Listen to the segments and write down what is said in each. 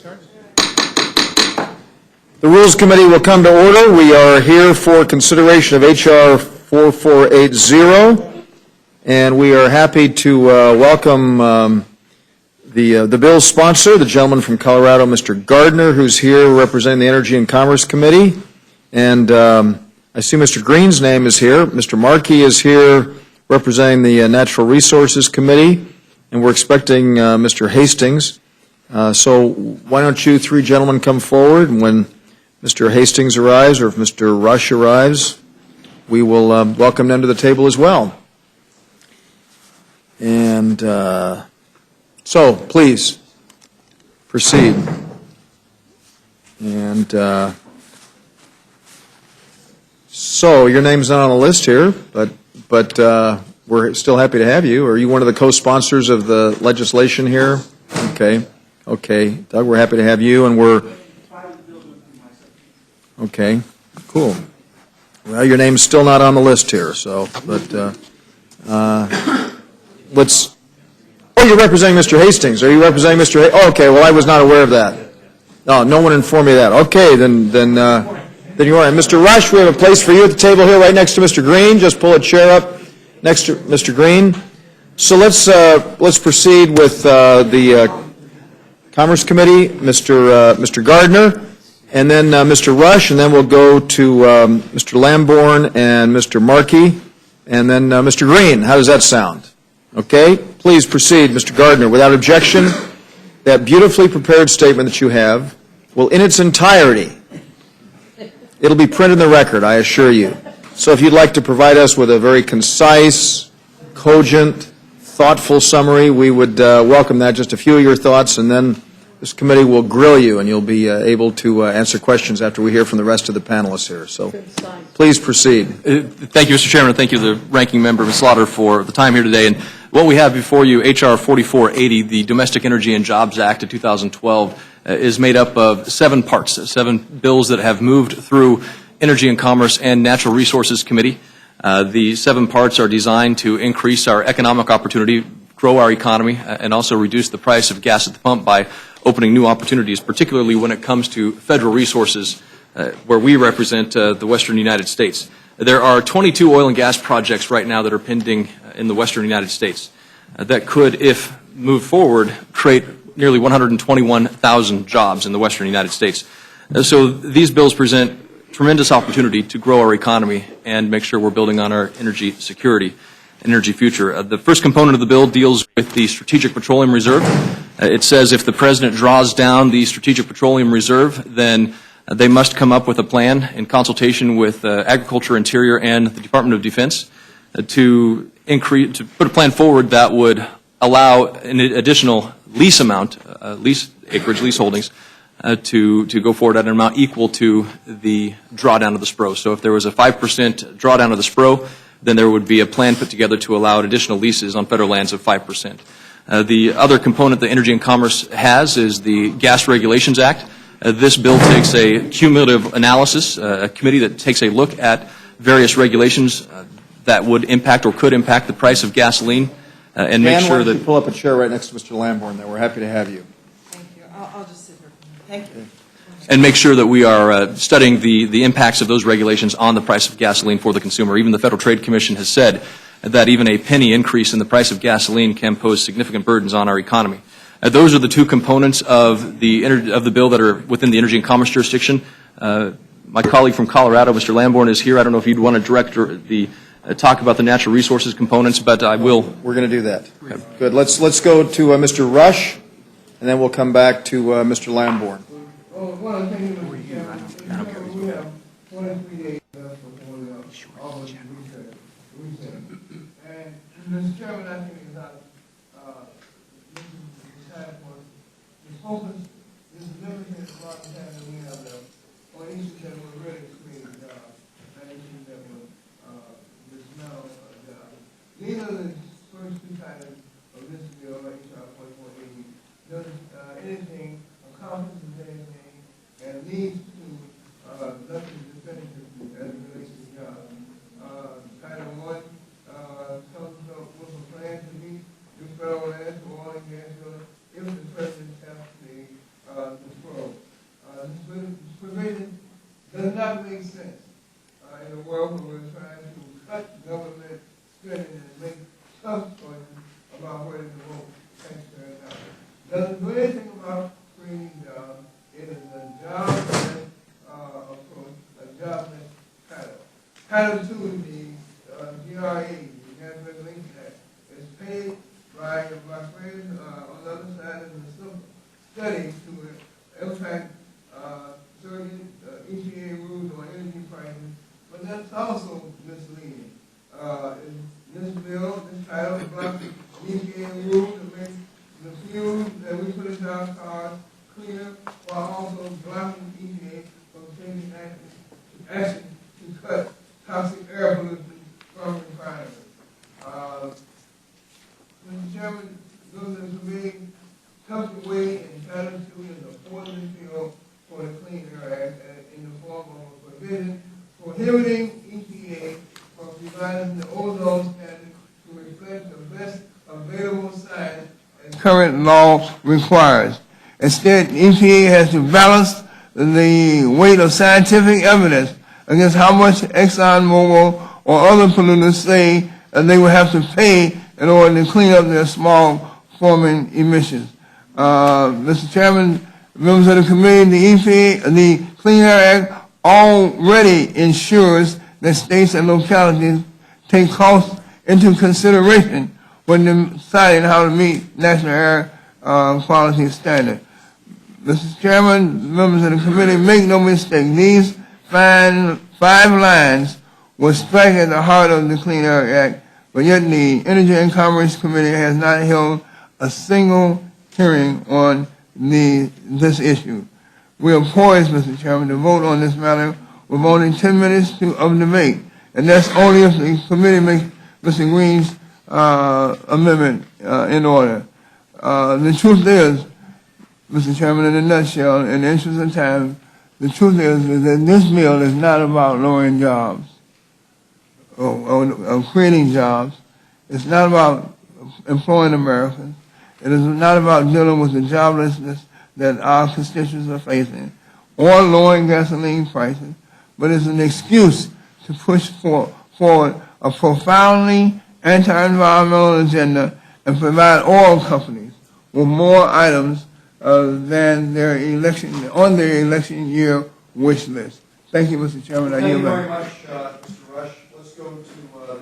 The Rules Committee will come to order. We are here for consideration of H.R. 4480, and we are happy to welcome the bill's sponsor, the gentleman from Colorado, Mr. Gardner, who's here representing the Energy and Commerce Committee. And I see Mr. Green's name is here. Mr. Markey is here representing the Natural Resources Committee, and we're expecting Mr. Hastings. So why don't you three gentlemen come forward, and when Mr. Hastings arrives, or if Mr. Rush arrives, we will welcome them to the table as well. And so, please, proceed. And so, your name's not on the list here, but we're still happy to have you. Are you one of the co-sponsors of the legislation here? Okay, Doug, we're happy to have you, and we're... Okay, cool. Well, your name's still not on the list here, so, but let's... Oh, you're representing Mr. Hastings. Are you representing Mr. Hastings? Oh, okay, well, I was not aware of that. No one informed me of that. Okay, then you are. And Mr. Rush, we have a place for you at the table here right next to Mr. Green. Just pull a chair up next to Mr. Green. So let's proceed with the Commerce Committee, Mr. Gardner, and then Mr. Rush, and then we'll go to Mr. Lamborn and Mr. Markey, and then Mr. Green. How does that sound? Okay? Please proceed, Mr. Gardner. Without objection, that beautifully prepared statement that you have will, in its entirety, it'll be printed in the record, I assure you. So if you'd like to provide us with a very concise, cogent, thoughtful summary, we would welcome that. Just a few of your thoughts, and then this committee will grill you, and you'll be able to answer questions after we hear from the rest of the panelists here. So please proceed. Thank you, Mr. Chairman, and thank you to the ranking member, Ms. Slaughter, for the time here today. And what we have before you, H.R. 4480, the Domestic Energy and Jobs Act of 2012, is made up of 7 parts, 7 bills that have moved through Energy and Commerce and Natural Resources Committee. The 7 parts are designed to increase our economic opportunity, grow our economy, and also reduce the price of gas at the pump by opening new opportunities, particularly when it comes to federal resources where we represent the western United States. There are 22 oil and gas projects right now that are pending in the western United States that could, if moved forward, create nearly 121,000 jobs in the western United States. So these bills present tremendous opportunity to grow our economy and make sure we're building on our energy security, energy future. The first component of the bill deals with the Strategic Petroleum Reserve. It says if the President draws down the Strategic Petroleum Reserve, then they must come up with a plan in consultation with Agriculture, Interior, and the Department of Defense to put a plan forward that would allow an additional lease amount, lease acreage, lease holdings, to go forward at an amount equal to the drawdown of the SPRO. So if there was a 5% drawdown of the SPRO, then there would be a plan put together to allow additional leases on federal lands of 5%. The other component that Energy and Commerce has is the Gas Regulations Act. This bill takes a cumulative analysis, a committee that takes a look at various regulations that would impact or could impact the price of gasoline and make sure that... pull up a chair right next to Mr. Lamborn there. We're happy to have you. Thank you. I'll just sit here. Thank you. And make sure that we are studying the impacts of those regulations on the price of gasoline for the consumer. Even the Federal Trade Commission has said that even a penny increase in the price of gasoline can pose significant burdens on our economy. Those are the 2 components of the bill that are within the Energy and Commerce jurisdiction. My colleague from Colorado, Mr. Lamborn, is here. I don't know if you'd want to direct talk about the natural resources components, but I will. We're going to do that. Okay. Good. Let's go to Mr. Rush, and then we'll come back to Mr. Lamborn. Well, one of the things we have 23 days left before the August recess. And Mr. Chairman, I think it's not the focus is limited to a lot of time that we have left on issues that will really create jobs and issues that will dismantle jobs. These are the first 2 titles of this bill, H.R. 4480. Doesn't anything accomplish anything and leads to nothing definitive as it relates to jobs. Title 1 tells us what the plan to meet new federal lands for oil and gas if the President has the doesn't do anything about creating jobs. It is a jobless approach, a jobless title. Title II is the GRA, the Gas Regulation Act. It's paid by friends on the other side of the simple study to impact certain EPA rules on energy prices, but that's also misleading. This bill, this title blocks EPA rules to make the fuel that we put into our cars cleaner, while also blocking EPA from taking action to cut toxic air pollution from refineries. Mr. Chairman, those of the committee took away entitled to in the fourth repeal for the Clean Air Act in the form of a provision prohibiting EPA from revising the ozone standard to reflect the best available science as current law requires. Instead, EPA has to balance the weight of scientific evidence against how much ExxonMobil or other polluters say they will have to pay in order to clean up their small forming emissions. Mr. Chairman, members of the committee, the EPA, the Clean Air Act already ensures that states and localities take costs into consideration when deciding how to meet national air quality standards. Mr. Chairman, members of the committee, make no mistake, these five lines will strike at the heart of the Clean Air Act, but yet the Energy and Commerce Committee has not held a single hearing on this issue. We are poised, Mr. Chairman, to vote on this matter with only 10 minutes of debate, and that's only if the committee makes Mr. Green's amendment in order. The truth is, Mr. Chairman, in a nutshell, in the interest of time, the truth is that this bill is not about lowering jobs or creating jobs. It's not about employing Americans. It is not about dealing with the joblessness that our constituents are facing or lowering gasoline prices, but it's an excuse to push forward a profoundly anti-environmental agenda and provide oil companies with more items than their election year wish list. Thank you, Mr. Chairman. Thank you very much, Mr. Rush. Let's go to the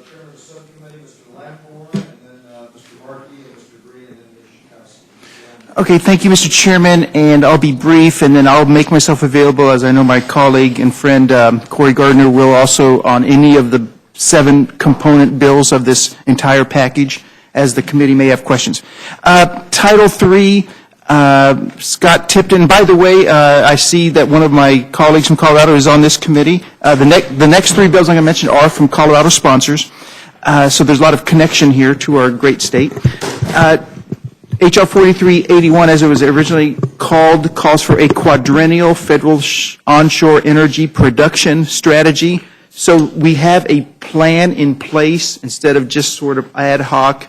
chairman of the subcommittee, Mr. Lamborn, and then Mr. Markey and Mr. Green, and then Ms. Schukowski. Okay, thank you, Mr. Chairman, and I'll be brief, and then I'll make myself available, as I know my colleague and friend Corey Gardner will also, on any of the 7 component bills of this entire package, as the committee may have questions. Title III, Scott Tipton. By the way, I see that one of my colleagues from Colorado is on this committee. The next 3 bills I'm going to mention are from Colorado sponsors, so there's a lot of connection here to our great state. H.R. 4381, as it was originally called, calls for a quadrennial federal onshore energy production strategy. So we have a plan in place instead of just sort of ad hoc,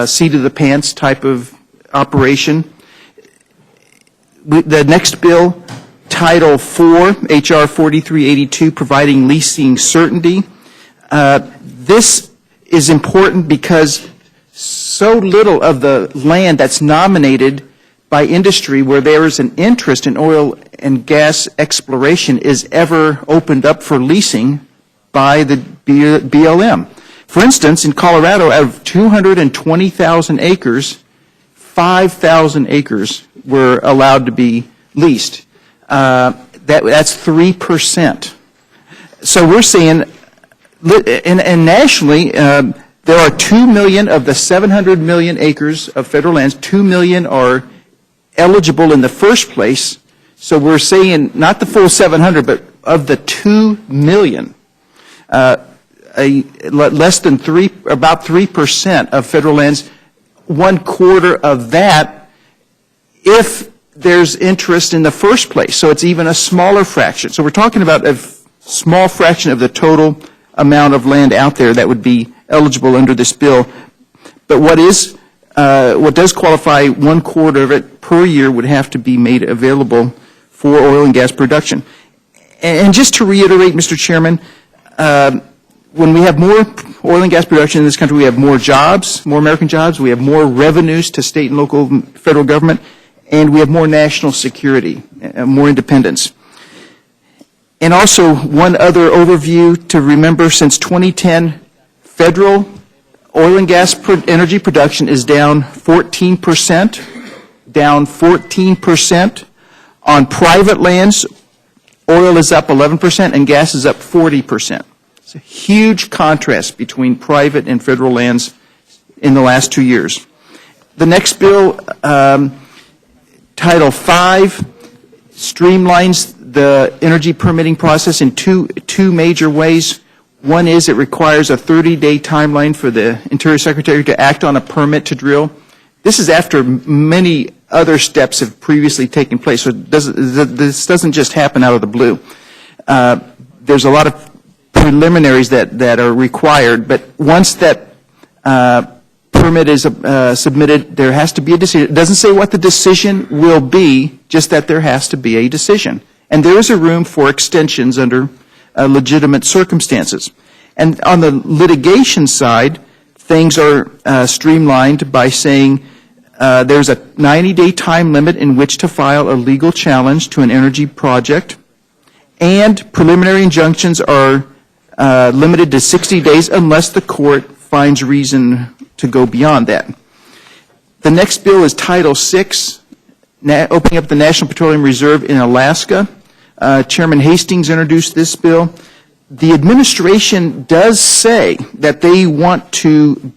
seat of the pants type of operation. The next bill, Title IV, H.R. 4382, providing leasing certainty. This is important because so little of the land that's nominated by industry where there is an interest in oil and gas exploration is ever opened up for leasing by the BLM. For instance, in Colorado, out of 220,000 acres, 5,000 acres were allowed to be leased. That's 3%. So we're seeing, and nationally, there are 2 million of the 700 million acres of federal lands, 2 million are eligible in the first place. So we're saying not the full 700, but of the 2 million, less than about 3% of federal lands, 1/4 of that, if there's interest in the first place. So it's even a smaller fraction. So we're talking about a small fraction of the total amount of land out there that would be eligible under this bill. But what does qualify, 1/4 of it per year would have to be made available for oil and gas production. And just to reiterate, Mr. Chairman, when we have more oil and gas production in this country, we have more jobs, more American jobs, we have more revenues to state and local federal government, and we have more national security, more independence. And also, one other overview to remember, since 2010, federal oil and gas energy production is down 14%, down 14%. On private lands, oil is up 11% and gas is up 40%. It's a huge contrast between private and federal lands in the last 2 years. The next bill, Title V, streamlines the energy permitting process in two major ways. One is it requires a 30-day timeline for the Interior Secretary to act on a permit to drill. This is after many other steps have previously taken place, so this doesn't just happen out of the blue. There's a lot of preliminaries that are required, but once that permit is submitted, there has to be a decision. It doesn't say what the decision will be, just that there has to be a decision. And there is a room for extensions under legitimate circumstances. And on the litigation side, things are streamlined by saying there's a 90-day time limit in which to file a legal challenge to an energy project, and preliminary injunctions are limited to 60 days unless the court finds reason to go beyond that. The next bill is Title VI, opening up the National Petroleum Reserve in Alaska. Chairman Hastings introduced this bill. The administration does say that they want to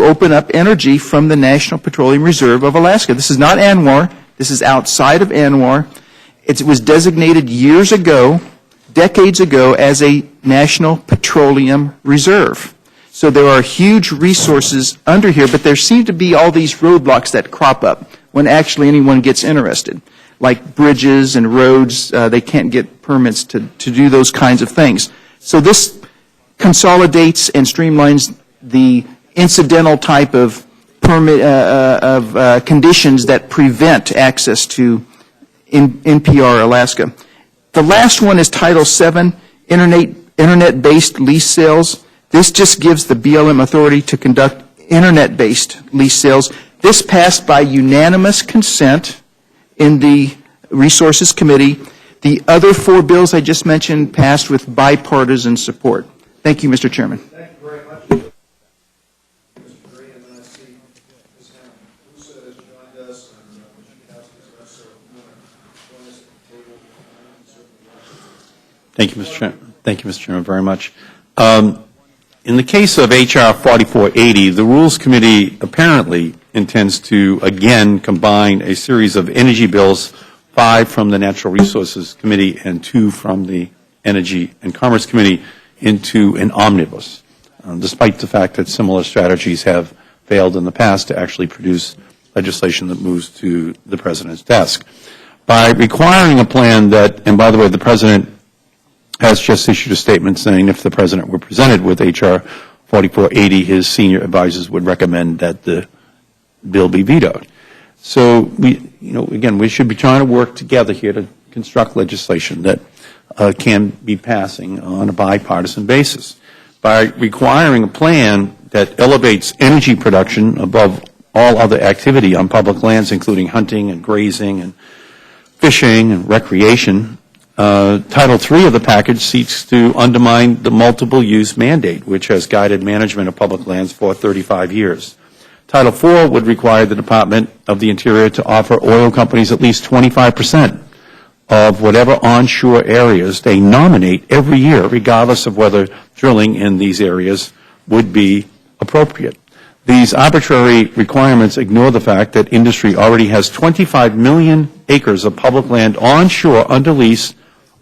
open up energy from the National Petroleum Reserve of Alaska. This is not ANWR. This is outside of ANWR. It was designated years ago, decades ago, as a National Petroleum Reserve. So there are huge resources under here, but there seem to be all these roadblocks that crop up when actually anyone gets interested, like bridges and roads. They can't get permits to do those kinds of things. So this consolidates and streamlines the incidental type of permit conditions that prevent access to NPR Alaska. The last one is Title VII, Internet-based lease sales. This just gives the BLM authority to conduct Internet-based lease sales. This passed by unanimous consent in the Resources Committee. The other 4 bills I just mentioned passed with bipartisan support. Thank you, Mr. Chairman. Thank you very much, Mr. Green. And then I see Ms. Musa has joined us, and Mr. Kowski is also join us at the table. Thank you, Mr. Chairman. Thank you, Mr. Chairman, very much. In the case of H.R. 4480, the Rules Committee apparently intends to again combine a series of energy bills, 5 from the Natural Resources Committee and 2 from the Energy and Commerce Committee, into an omnibus, despite the fact that similar strategies have failed in the past to actually produce legislation that moves to the President's desk. By requiring a plan that, and by the way, the President has just issued a statement saying if the President were presented with H.R. 4480, his senior advisors would recommend that the bill be vetoed. So again, we should be trying to work together here to construct legislation that can be passing on a bipartisan basis. By requiring a plan that elevates energy production above all other activity on public lands, including hunting and grazing and fishing and recreation, Title III of the package seeks to undermine the multiple-use mandate, which has guided management of public lands for 35 years. Title IV would require the Department of the Interior to offer oil companies at least 25% of whatever onshore areas they nominate every year, regardless of whether drilling in these areas would be appropriate. These arbitrary requirements ignore the fact that industry already has 25 million acres of public land onshore under lease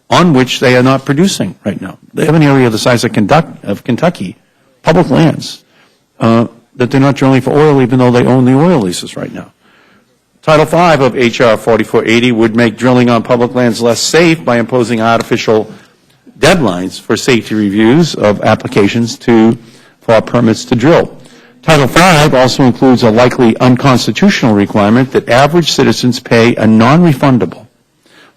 on which they are not producing right now. They have an area the size of Kentucky, public lands, that they're not drilling for oil even though they own the oil leases right now. Title V of H.R. 4480 would make drilling on public lands less safe by imposing artificial deadlines for safety reviews of applications for permits to drill. Title V also includes a likely unconstitutional requirement that average citizens pay a non-refundable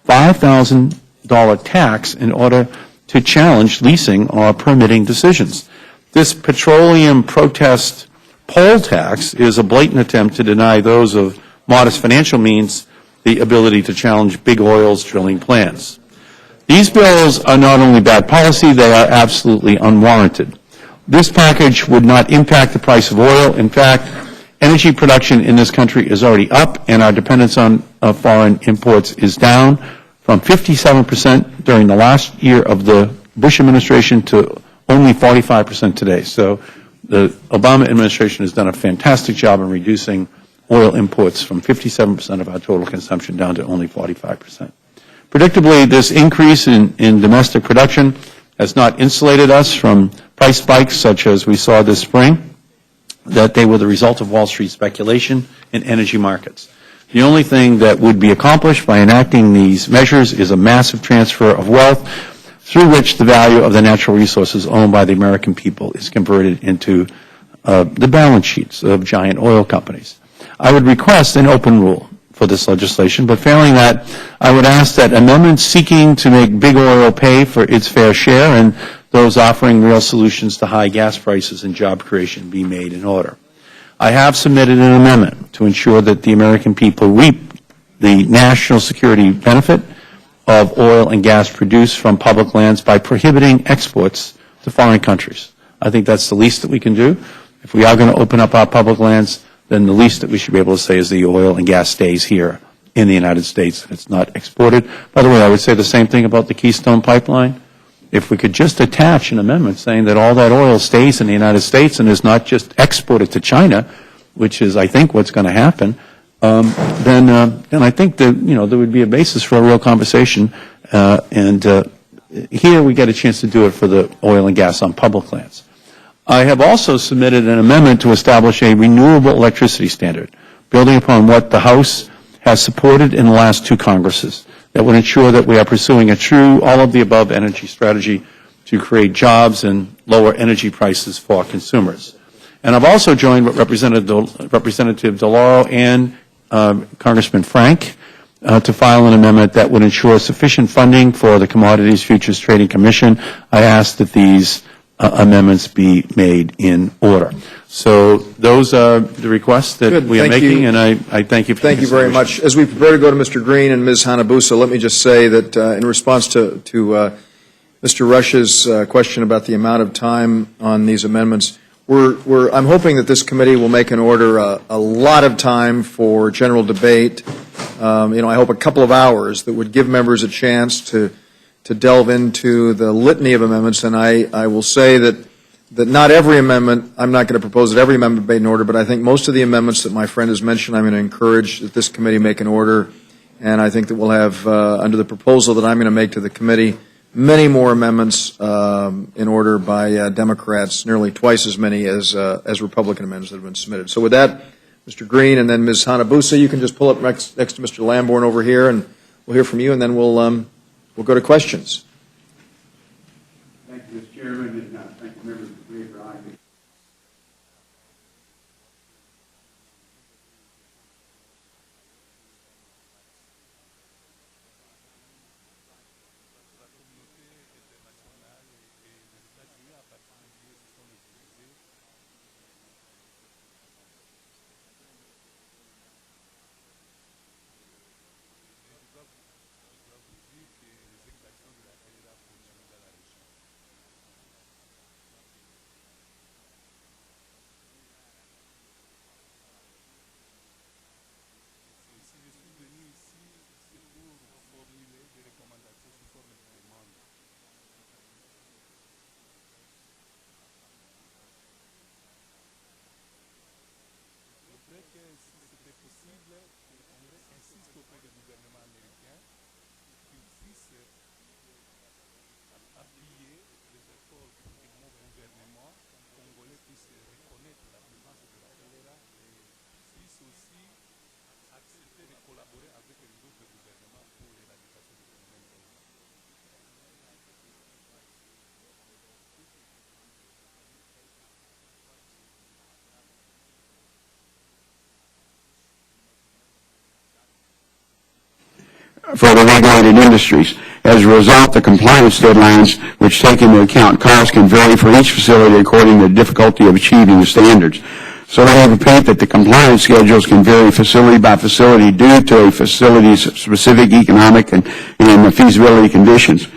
$5,000 tax in order to challenge leasing or permitting decisions. This petroleum protest poll tax is a blatant attempt to deny those of modest financial means the ability to challenge big oil's drilling plans. These bills are not only bad policy, they are absolutely unwarranted. This package would not impact the price of oil. In fact, energy production in this country is already up, and our dependence on foreign imports is down from 57% during the last year of the Bush administration to only 45% today. So the Obama administration has done a fantastic job in reducing oil imports from 57% of our total consumption down to only 45%. Predictably, this increase in domestic production has not insulated us from price spikes such as we saw this spring, that they were the result of Wall Street speculation in energy markets. The only thing that would be accomplished by enacting these measures is a massive transfer of wealth through which the value of the natural resources owned by the American people is converted into the balance sheets of giant oil companies. I would request an open rule for this legislation, but failing that, I would ask that amendments seeking to make big oil pay for its fair share and those offering real solutions to high gas prices and job creation be made in order. I have submitted an amendment to ensure that the American people reap the national security benefit of oil and gas produced from public lands by prohibiting exports to foreign countries. I think that's the least that we can do. If we are going to open up our public lands, then the least that we should be able to say is the oil and gas stays here in the United States. It's not exported. By the way, I would say the same thing about the Keystone Pipeline. If we could just attach an amendment saying that all that oil stays in the United States and is not just exported to China, which is, I think, what's going to happen, then I think that, there would be a basis for a real conversation. Here we get a chance to do it for the oil and gas on public lands. I have also submitted an amendment to establish a renewable electricity standard, building upon what the House has supported in the last two Congresses, that would ensure that we are pursuing a true all-of-the-above energy strategy to create jobs and lower energy prices for consumers. And I've also joined with Representative DeLauro and Congressman Frank to file an amendment that would ensure sufficient funding for the Commodities Futures Trading Commission. I ask that these amendments be made in order. So those are the requests that we are making, and I thank you for Thank you very much. As we prepare to go to Mr. Green and Ms. Hanabusa, let me just say that in response to Mr. Rush's question about the amount of time on these amendments, I'm hoping that this committee will make an order a lot of time for general debate. I hope a couple of hours that would give members a chance to delve into the litany of amendments, and I will say that not every amendment, I'm not going to propose that every amendment be made in order, but I think most of the amendments that my friend has mentioned, I'm going to encourage that this committee make an order, and I think that we'll have, under the proposal that I'm going to make to the committee, many more amendments in order by Democrats, nearly twice as many as Republican amendments that have been submitted. So with that, Mr. Green and then Ms. Hanabusa, you can just pull up next to Mr. Lamborn over here, and we'll hear from you, and then we'll go to questions. Thank you, Mr. Chairman, and thank you, members of the committee, for allowing me. For the regulated industries. As a result, the compliance deadlines, which take into account costs, can vary for each facility according to the difficulty of achieving the standards. So let me repeat that the compliance schedules can vary facility by facility due to a facility's specific economic and feasibility conditions.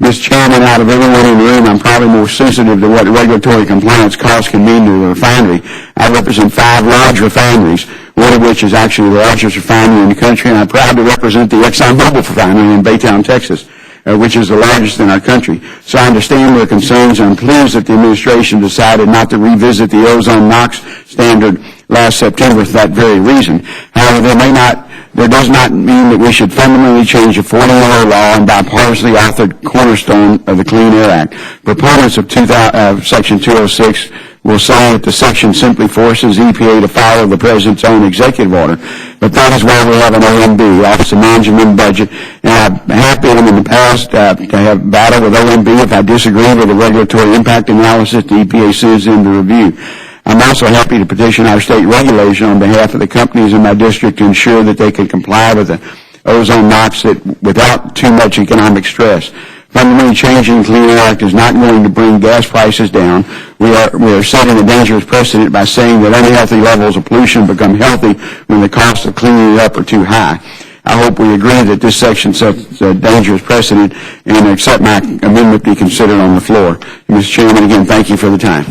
Mr. Chairman, out of everyone in the room, I'm probably more sensitive to what regulatory compliance costs can mean to the refinery. I represent 5 large refineries, one of which is actually the largest refinery in the country, and I proudly represent the ExxonMobil refinery in Baytown, Texas, which is the largest in our country. So I understand their concerns, and I'm pleased that the administration decided not to revisit the ozone NOx standard last September for that very reason. However, there does not mean that we should fundamentally change the 40-year law and bipartisanly authored cornerstone of the Clean Air Act. Proponents of Section 206 will say that the section simply forces EPA to follow the President's own executive order. But that is why we have an OMB, Office of Management and Budget, and I've been in the past to have battle with OMB if I disagree with the regulatory impact analysis the EPA sends in to review. I'm also happy to petition our state regulation on behalf of the companies in my district to ensure that they can comply with the ozone NOx without too much economic stress. Fundamentally changing the Clean Air Act is not going to bring gas prices down. We are setting a dangerous precedent by saying that unhealthy levels of pollution become healthy when the costs of cleaning it up are too high. I hope we agree that this section sets a dangerous precedent and accept my amendment be considered on the floor. Mr. Chairman, again, thank you for the time.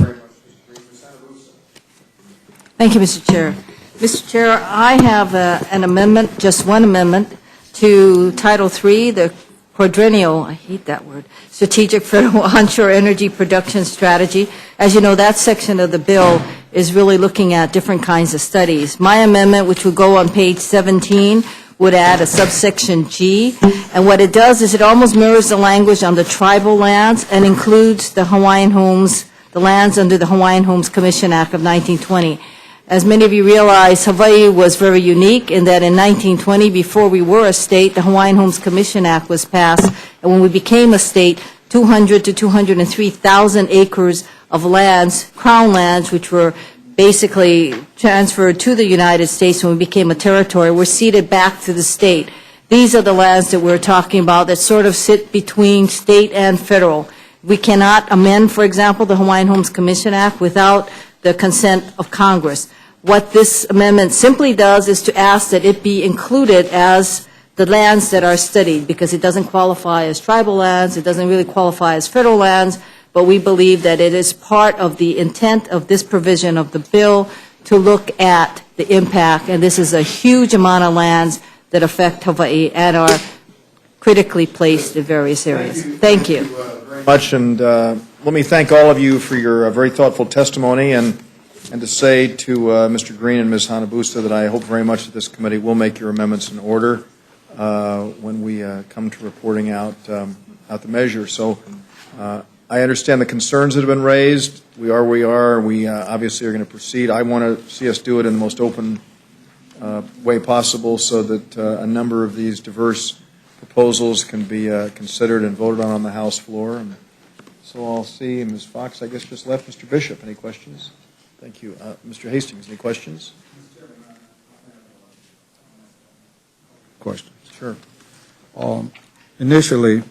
Thank you, Mr. Chair. Mr. Chair, I have an amendment, just one amendment, to Title III, the quadrennial, I hate that word, Strategic Federal Onshore Energy Production Strategy. As you know, that section of the bill is really looking at different kinds of studies. My amendment, which would go on page 17, would add a subsection G, and what it does is it almost mirrors the language on the tribal lands and includes the Hawaiian Homes, the lands under the Hawaiian Homes Commission Act of 1920. As many of you realize, Hawaii was very unique in that in 1920, before we were a state, the Hawaiian Homes Commission Act was passed, and when we became a state, 200 to 203,000 acres of lands, crown lands, which were basically transferred to the United States when we became a territory, were ceded back to the state. These are the lands that we're talking about that sort of sit between state and federal. We cannot amend, for example, the Hawaiian Homes Commission Act without the consent of Congress. What this amendment simply does is to ask that it be included as the lands that are studied, because it doesn't qualify as tribal lands, it doesn't really qualify as federal lands, but we believe that it is part of the intent of this provision of the bill to look at the impact, and this is a huge amount of lands that affect Hawaii and are critically placed in various areas. Thank you. Very much, and let me thank all of you for your very thoughtful testimony, and to say to Mr. Green and Ms. Hanabusa that I hope very much that this committee will make your amendments in order when we come to reporting out the measure. So I understand the concerns that have been raised. We are where we are. We obviously are going to proceed. I want to see us do it in the most open way possible so that a number of these diverse proposals can be considered and voted on the House floor. And so I'll see Ms. Fox, I guess, just left. Mr. Bishop, any questions? Thank you. Mr. Hastings, any questions? Questions. Sure. Initially,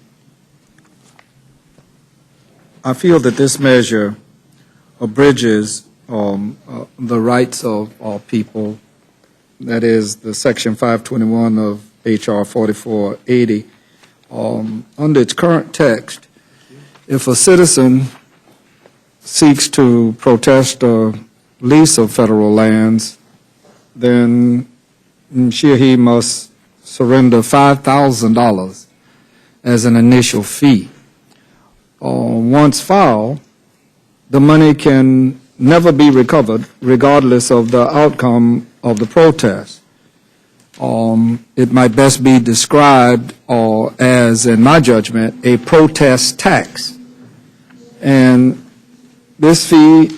I feel that this measure abridges the rights of all people, that is the Section 521 of H.R. 4480. Under its current text, if a citizen seeks to protest a lease of federal lands, then she or he must surrender $5,000 as an initial fee. Once filed, the money can never be recovered regardless of the outcome of the protest. It might best be described as, in my judgment, a protest tax. And this fee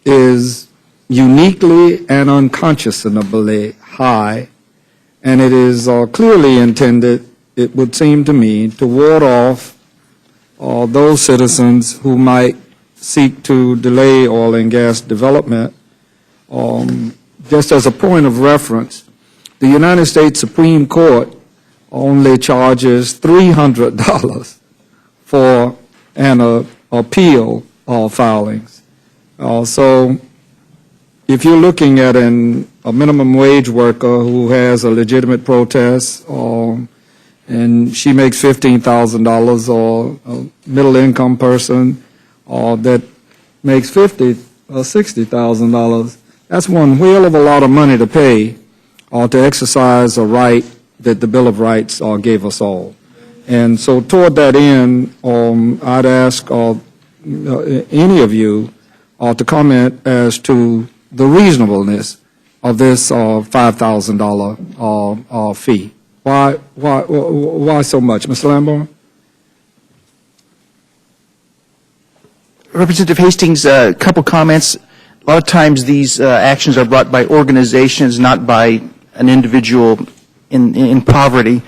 is uniquely and unconscionably high, and it is clearly intended, it would seem to me, to ward off those citizens who might seek to delay oil and gas development. Just as a point of reference, the United States Supreme Court only charges $300 for an appeal filings. So if you're looking at a minimum wage worker who has a legitimate protest, and she makes $15,000, or a middle-income person that makes $50,000 or $60,000, that's one whale of a lot of money to pay to exercise a right that the Bill of Rights gave us all. And so toward that end, I'd ask any of you to comment as to the reasonableness of this $5,000 fee. Why so much? Mr. Lamborn? Representative Hastings, a couple comments. A lot of times these actions are brought by organizations, not by an individual in poverty.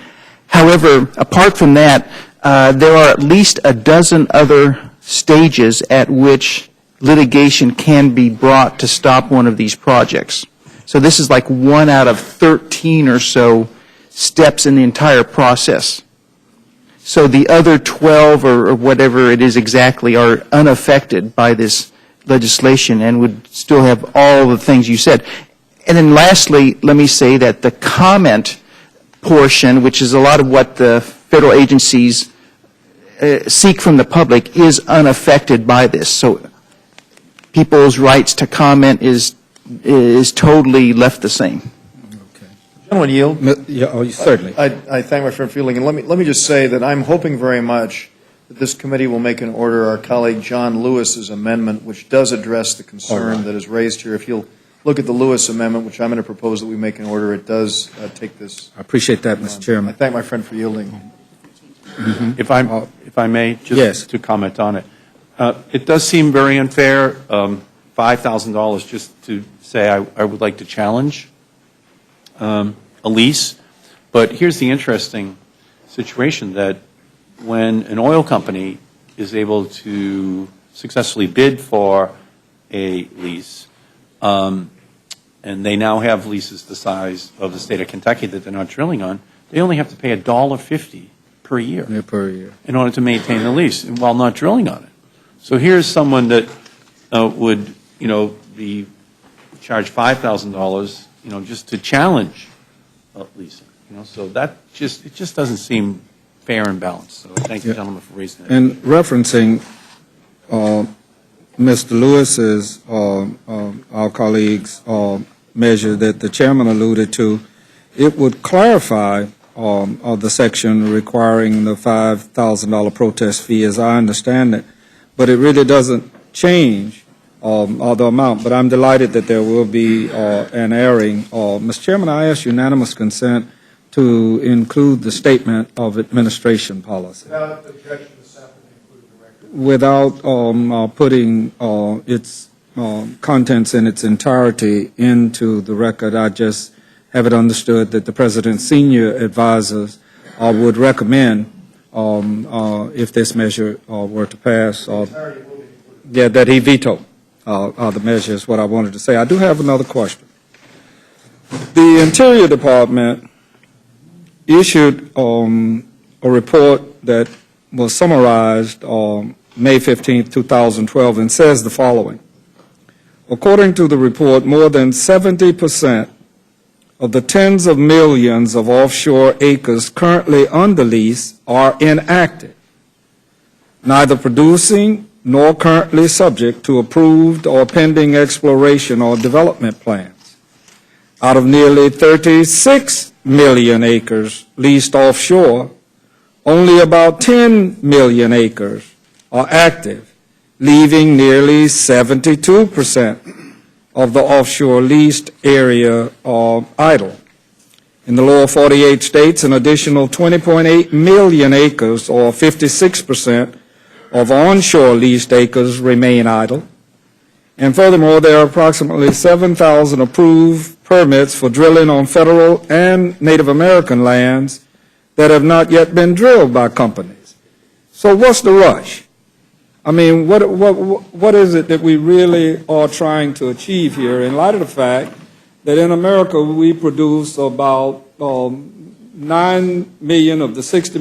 However, apart from that, there are at least a dozen other stages at which litigation can be brought to stop one of these projects. So this is like 1 out of 13 or so steps in the entire process. So the other 12 or whatever it is exactly are unaffected by this legislation and would still have all the things you said. And then lastly, let me say that the comment portion, which is a lot of what the federal agencies seek from the public, is unaffected by this. So people's rights to comment is totally left the same. Gentlemen, yield. Certainly. I thank my friend Fielding, and let me just say that I'm hoping very much that this committee will make an order our colleague John Lewis's amendment, which does address the concern that is raised here. If you'll look at the Lewis amendment, which I'm going to propose that we make an order, it does take this. I appreciate that, Mr. Chairman. I thank my friend for yielding. If I may, just Yes. to comment on it. It does seem very unfair, $5,000 just to say I would like to challenge a lease. But here's the interesting situation, that when an oil company is able to successfully bid for a lease, and they now have leases the size of the state of Kentucky that they're not drilling on, they only have to pay $1.50 per year Per year. in order to maintain the lease while not drilling on it. So here's someone that would, be charged $5,000, just to challenge leasing. So it just doesn't seem fair and balanced. So thank you, gentlemen, for raising that. And referencing Mr. Lewis's, our colleague's measure that the chairman alluded to, it would clarify the section requiring the $5,000 protest fee, as I understand it, but it really doesn't change the amount. But I'm delighted that there will be an airing. Mr. Chairman, I ask unanimous consent to include the statement of administration policy. Without objection, the sample include the record. Without putting its contents in its entirety into the record, I just have it understood that the President's senior advisors would recommend, if this measure were to pass, that he veto the measure, is what I wanted to say. I do have another question. The Interior Department issued a report that was summarized on May 15, 2012, and says the following. According to the report, more than 70% of the tens of millions of offshore acres currently under lease are inactive, neither producing nor currently subject to approved or pending exploration or development plans. Out of nearly 36 million acres leased offshore, only about 10 million acres are active, leaving nearly 72% of the offshore leased area idle. In the lower 48 states, an additional 20.8 million acres, or 56% of onshore leased acres, remain idle. And furthermore, there are approximately 7,000 approved permits for drilling on federal and Native American lands that have not yet been drilled by companies. So what's the rush? I mean, what is it that we really are trying to achieve here, in light of the fact that in America we produce about 9 million of the $60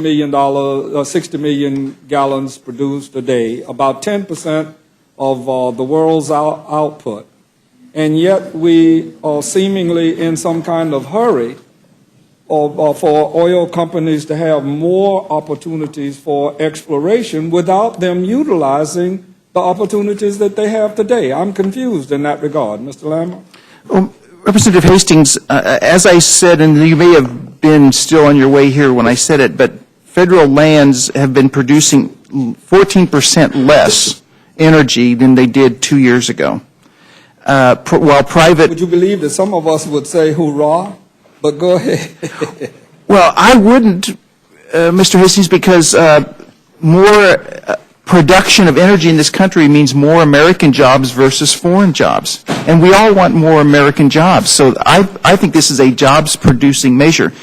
million gallons produced a day, about 10% of the world's output. And yet we are seemingly in some kind of hurry for oil companies to have more opportunities for exploration without them utilizing the opportunities that they have today. I'm confused in that regard. Mr. Lambert? Well, Representative Hastings, as I said, and you may have been still on your way here when I said it, but federal lands have been producing 14% less energy than they did 2 years ago. While private... Would you believe that some of us would say hurrah? But go ahead. Well, I wouldn't, Mr. Hastings, because more production of energy in this country means more American jobs versus foreign jobs. And we all want more American jobs. So I think this is a jobs-producing measure.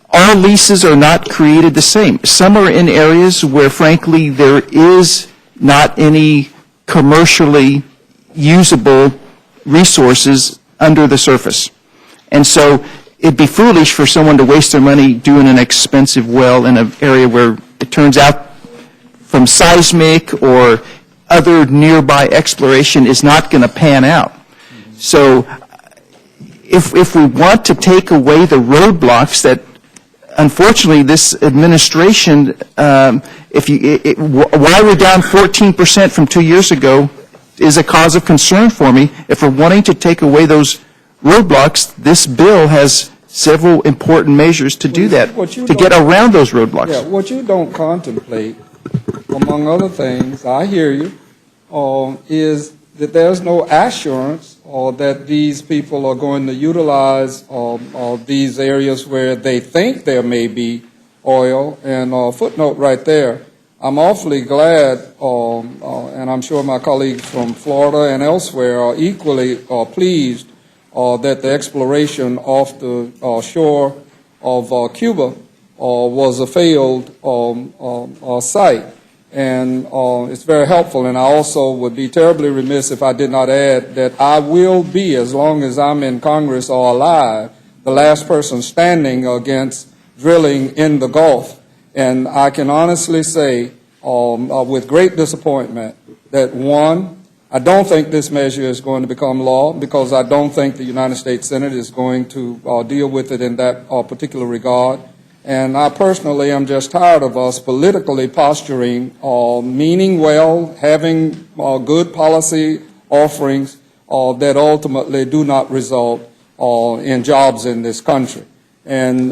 All leases are not created the same. Some are in areas where, frankly, there is not any commercially usable resources under the surface. And so it'd be foolish for someone to waste their money doing an expensive well in an area where it turns out from seismic or other nearby exploration is not going to pan out. So if we want to take away the roadblocks that, unfortunately, this administration, why we're down 14% from 2 years ago is a cause of concern for me. If we're wanting to take away those roadblocks, this bill has several important measures to do that, to get around those roadblocks. Yeah, what you don't contemplate, among other things, I hear you, is that there's no assurance that these people are going to utilize these areas where they think there may be oil. And footnote right there, I'm awfully glad, and I'm sure my colleagues from Florida and elsewhere are equally pleased that the exploration off the shore of Cuba was a failed site. And it's very helpful. And I also would be terribly remiss if I did not add that I will be, as long as I'm in Congress or alive, the last person standing against drilling in the Gulf. And I can honestly say, with great disappointment, that one, I don't think this measure is going to become law, because I don't think the United States Senate is going to deal with it in that particular regard. And I personally am just tired of us politically posturing, meaning well, having good policy offerings that ultimately do not result in jobs in this country. And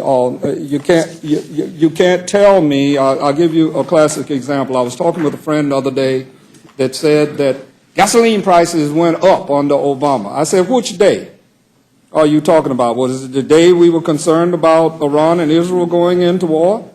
you can't tell me. I'll give you a classic example. I was talking with a friend the other day that said that gasoline prices went up under Obama. I said, which day are you talking about? Was it the day we were concerned about Iran and Israel going into war?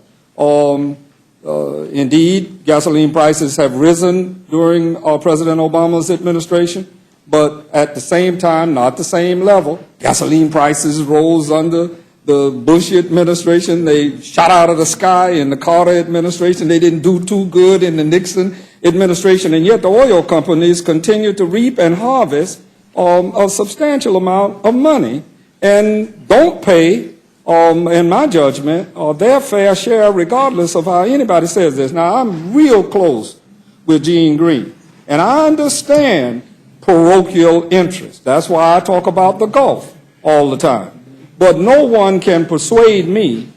Indeed, gasoline prices have risen during President Obama's administration, but at the same time, not the same level. Gasoline prices rose under the Bush administration. They shot out of the sky in the Carter administration. They didn't do too good in the Nixon administration, and yet the oil companies continue to reap and harvest a substantial amount of money and don't pay, in my judgment, their fair share regardless of how anybody says this. Now, I'm real close with Gene Green, and I understand parochial interest. That's why I talk about the Gulf all the time. But no one can persuade me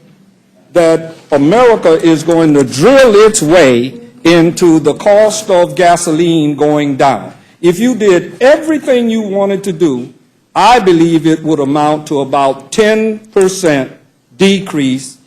that America is going to drill its way into the cost of gasoline going down. If you did everything you wanted to do, I believe it would amount to about 10% decrease.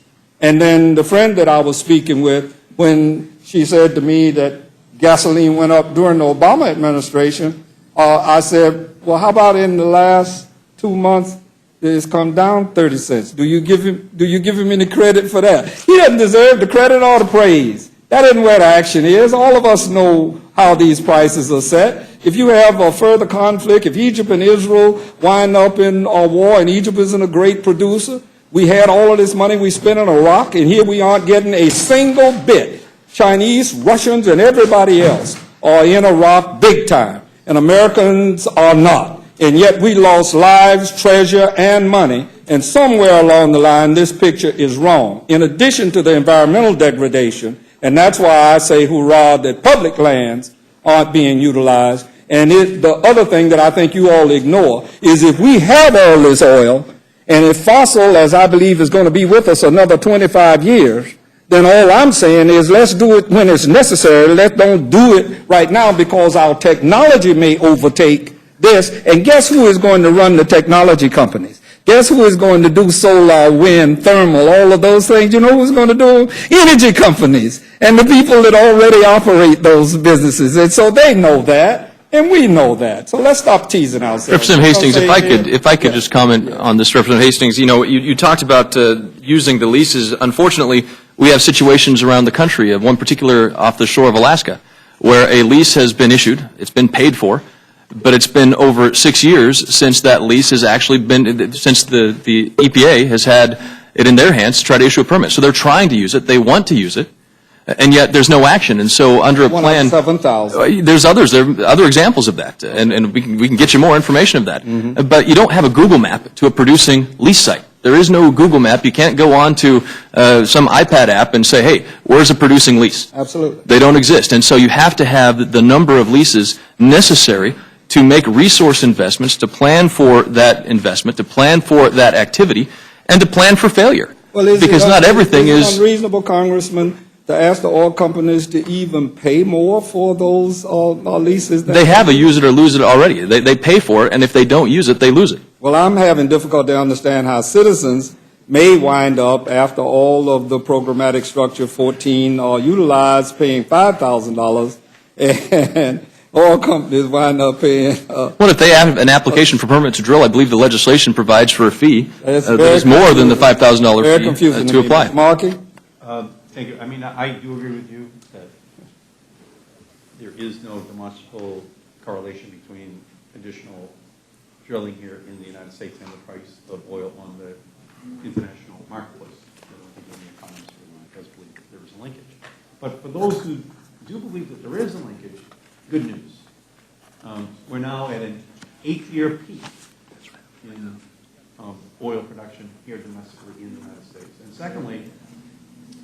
And then the friend that I was speaking with, when she said to me that gasoline went up during the Obama administration, I said, well, how about in the last 2 months, it's come down 30 cents. Do you give him any credit for that? He doesn't deserve the credit or the praise. That isn't where the action is. All of us know how these prices are set. If you have a further conflict, if Egypt and Israel wind up in a war, and Egypt isn't a great producer, we had all of this money we spent in Iraq, and here we aren't getting a single bit. Chinese, Russians, and everybody else are in Iraq big time, and Americans are not. And yet we lost lives, treasure, and money And somewhere along the line, this picture is wrong. In addition to the environmental degradation, and that's why I say hurrah that public lands aren't being utilized. And the other thing that I think you all ignore is if we have all this oil, and if fossil, as I believe, is going to be with us another 25 years, then all I'm saying is let's do it when it's necessary. Don't do it right now because our technology may overtake this. And guess who is going to run the technology companies? Guess who is going to do solar, wind, thermal, all of those things? You know who's going to do? Energy companies and the people that already operate those businesses. And so they know that, and we know that. So let's stop teasing ourselves. Representative Hastings, if I could just comment on this, Representative Hastings, you talked about using the leases. Unfortunately, we have situations around the country, one particular off the shore of Alaska, where a lease has been issued, it's been paid for, but it's been over 6 years since that lease has actually been, since the EPA has had it in their hands to try to issue a permit. So they're trying to use it, they want to use it, and yet there's no action. And so under a plan, 7,000. there are other examples of that, and we can get you more information of that. But you don't have a Google map to a producing lease site. There is no Google map. You can't go on to some iPad app and say, hey, where's a producing lease? Absolutely. They don't exist. And so you have to have the number of leases necessary to make resource investments, to plan for that investment, to plan for that activity, and to plan for failure. Well, because not everything is it is unreasonable, Congressman, to ask the oil companies to even pay more for those leases? They have a use it or lose it already. They pay for it, and if they don't use it, they lose it. Well, I'm having difficulty to understand how citizens may wind up, after all of the programmatic structure 14 are utilized, paying $5,000, and oil companies wind up paying. Well, if they have an application for permit to drill, I believe the legislation provides for a fee that is more than the $5,000 very fee confusing to apply. Markey? Thank you. I mean, I do agree with you that there is no demonstrable correlation between additional drilling here in the United States and the price of oil on the international marketplace. I don't think any economist really does believe that there is a linkage. But for those who do believe that there is a linkage, good news. We're now at an 8-year peak in oil production here domestically in the United States. And secondly,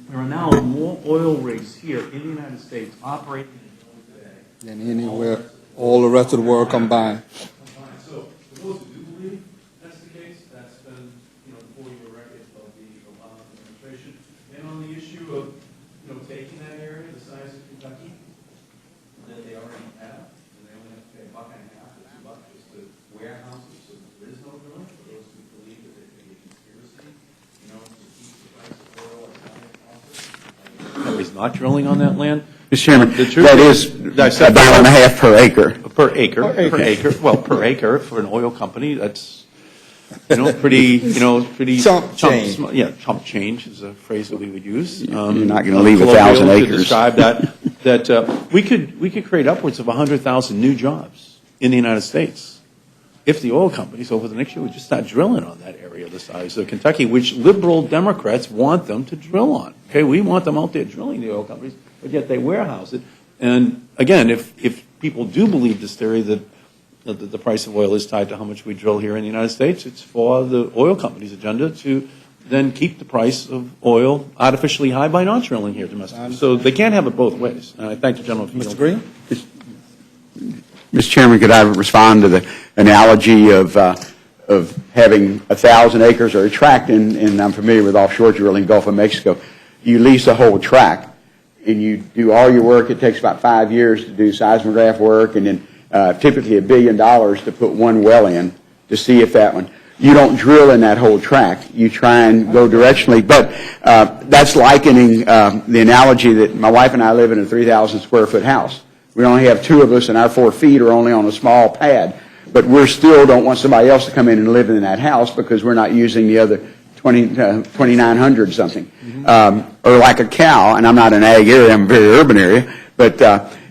there are now more oil rigs here in the United States operating Than anywhere, all the rest of the world combined. So, for those who do believe that's the case, that's been, the 40-year record of the Obama administration. And on the issue of, taking that area, the size of Kentucky, that they already have, and they only have to pay $1.50 to $2 just to warehouse it, so there is no drilling. For those who believe that there could be a conspiracy, to keep the price of oil as high as possible. Is not drilling on that land. Mr. Chairman, The truth that is $1.50 per acre. Per acre. Well, per acre for an oil company, that's, pretty, pretty. Chump change. Chump change is a phrase that we would use. You're not going to leave 1,000 colloquial acres. to describe that we could create upwards of 100,000 new jobs in the United States if the oil companies over the next year would just start drilling on that area the size of Kentucky, which liberal Democrats want them to drill on. Okay, we want them out there drilling, the oil companies, but yet they warehouse it. And again, if people do believe this theory that the price of oil is tied to how much we drill here in the United States, it's for the oil companies' agenda to then keep the price of oil artificially high by not drilling here domestically. So they can't have it both ways. And I thank the gentleman for Mr. Green? Mr. Chairman, could I respond to the analogy of having 1,000 acres or a tract, and I'm familiar with offshore drilling, Gulf of Mexico. You lease a whole tract, and you do all your work. It takes about 5 years to do seismograph work, and then typically $1 billion to put one well in to see if that one. You don't drill in that whole tract. You try and go directionally. But that's likening the analogy that my wife and I live in a 3,000 square foot house. We only have 2 of us, and our 4 feet are only on a small pad. But we still don't want somebody else to come in and live in that house because we're not using the other 2,900 something. Or like a cow, and I'm not an ag area, I'm a very urban area, but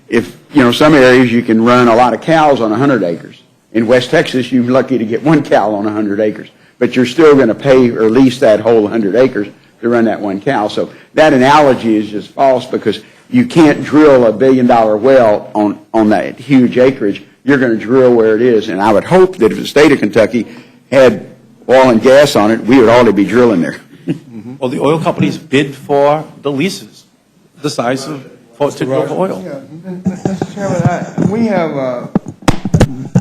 if, some areas you can run a lot of cows on 100 acres. In West Texas, you're lucky to get 1 cow on 100 acres, but you're still going to pay or lease that whole 100 acres to run that 1 cow. So that analogy is just false because you can't drill a $1 billion well on that huge acreage. You're going to drill where it is, and I would hope that if the state of Kentucky had oil and gas on it, we would already be drilling there. Well, the oil companies bid for the leases, the size of, to drill for oil. Yeah, Mr. Chairman, we have,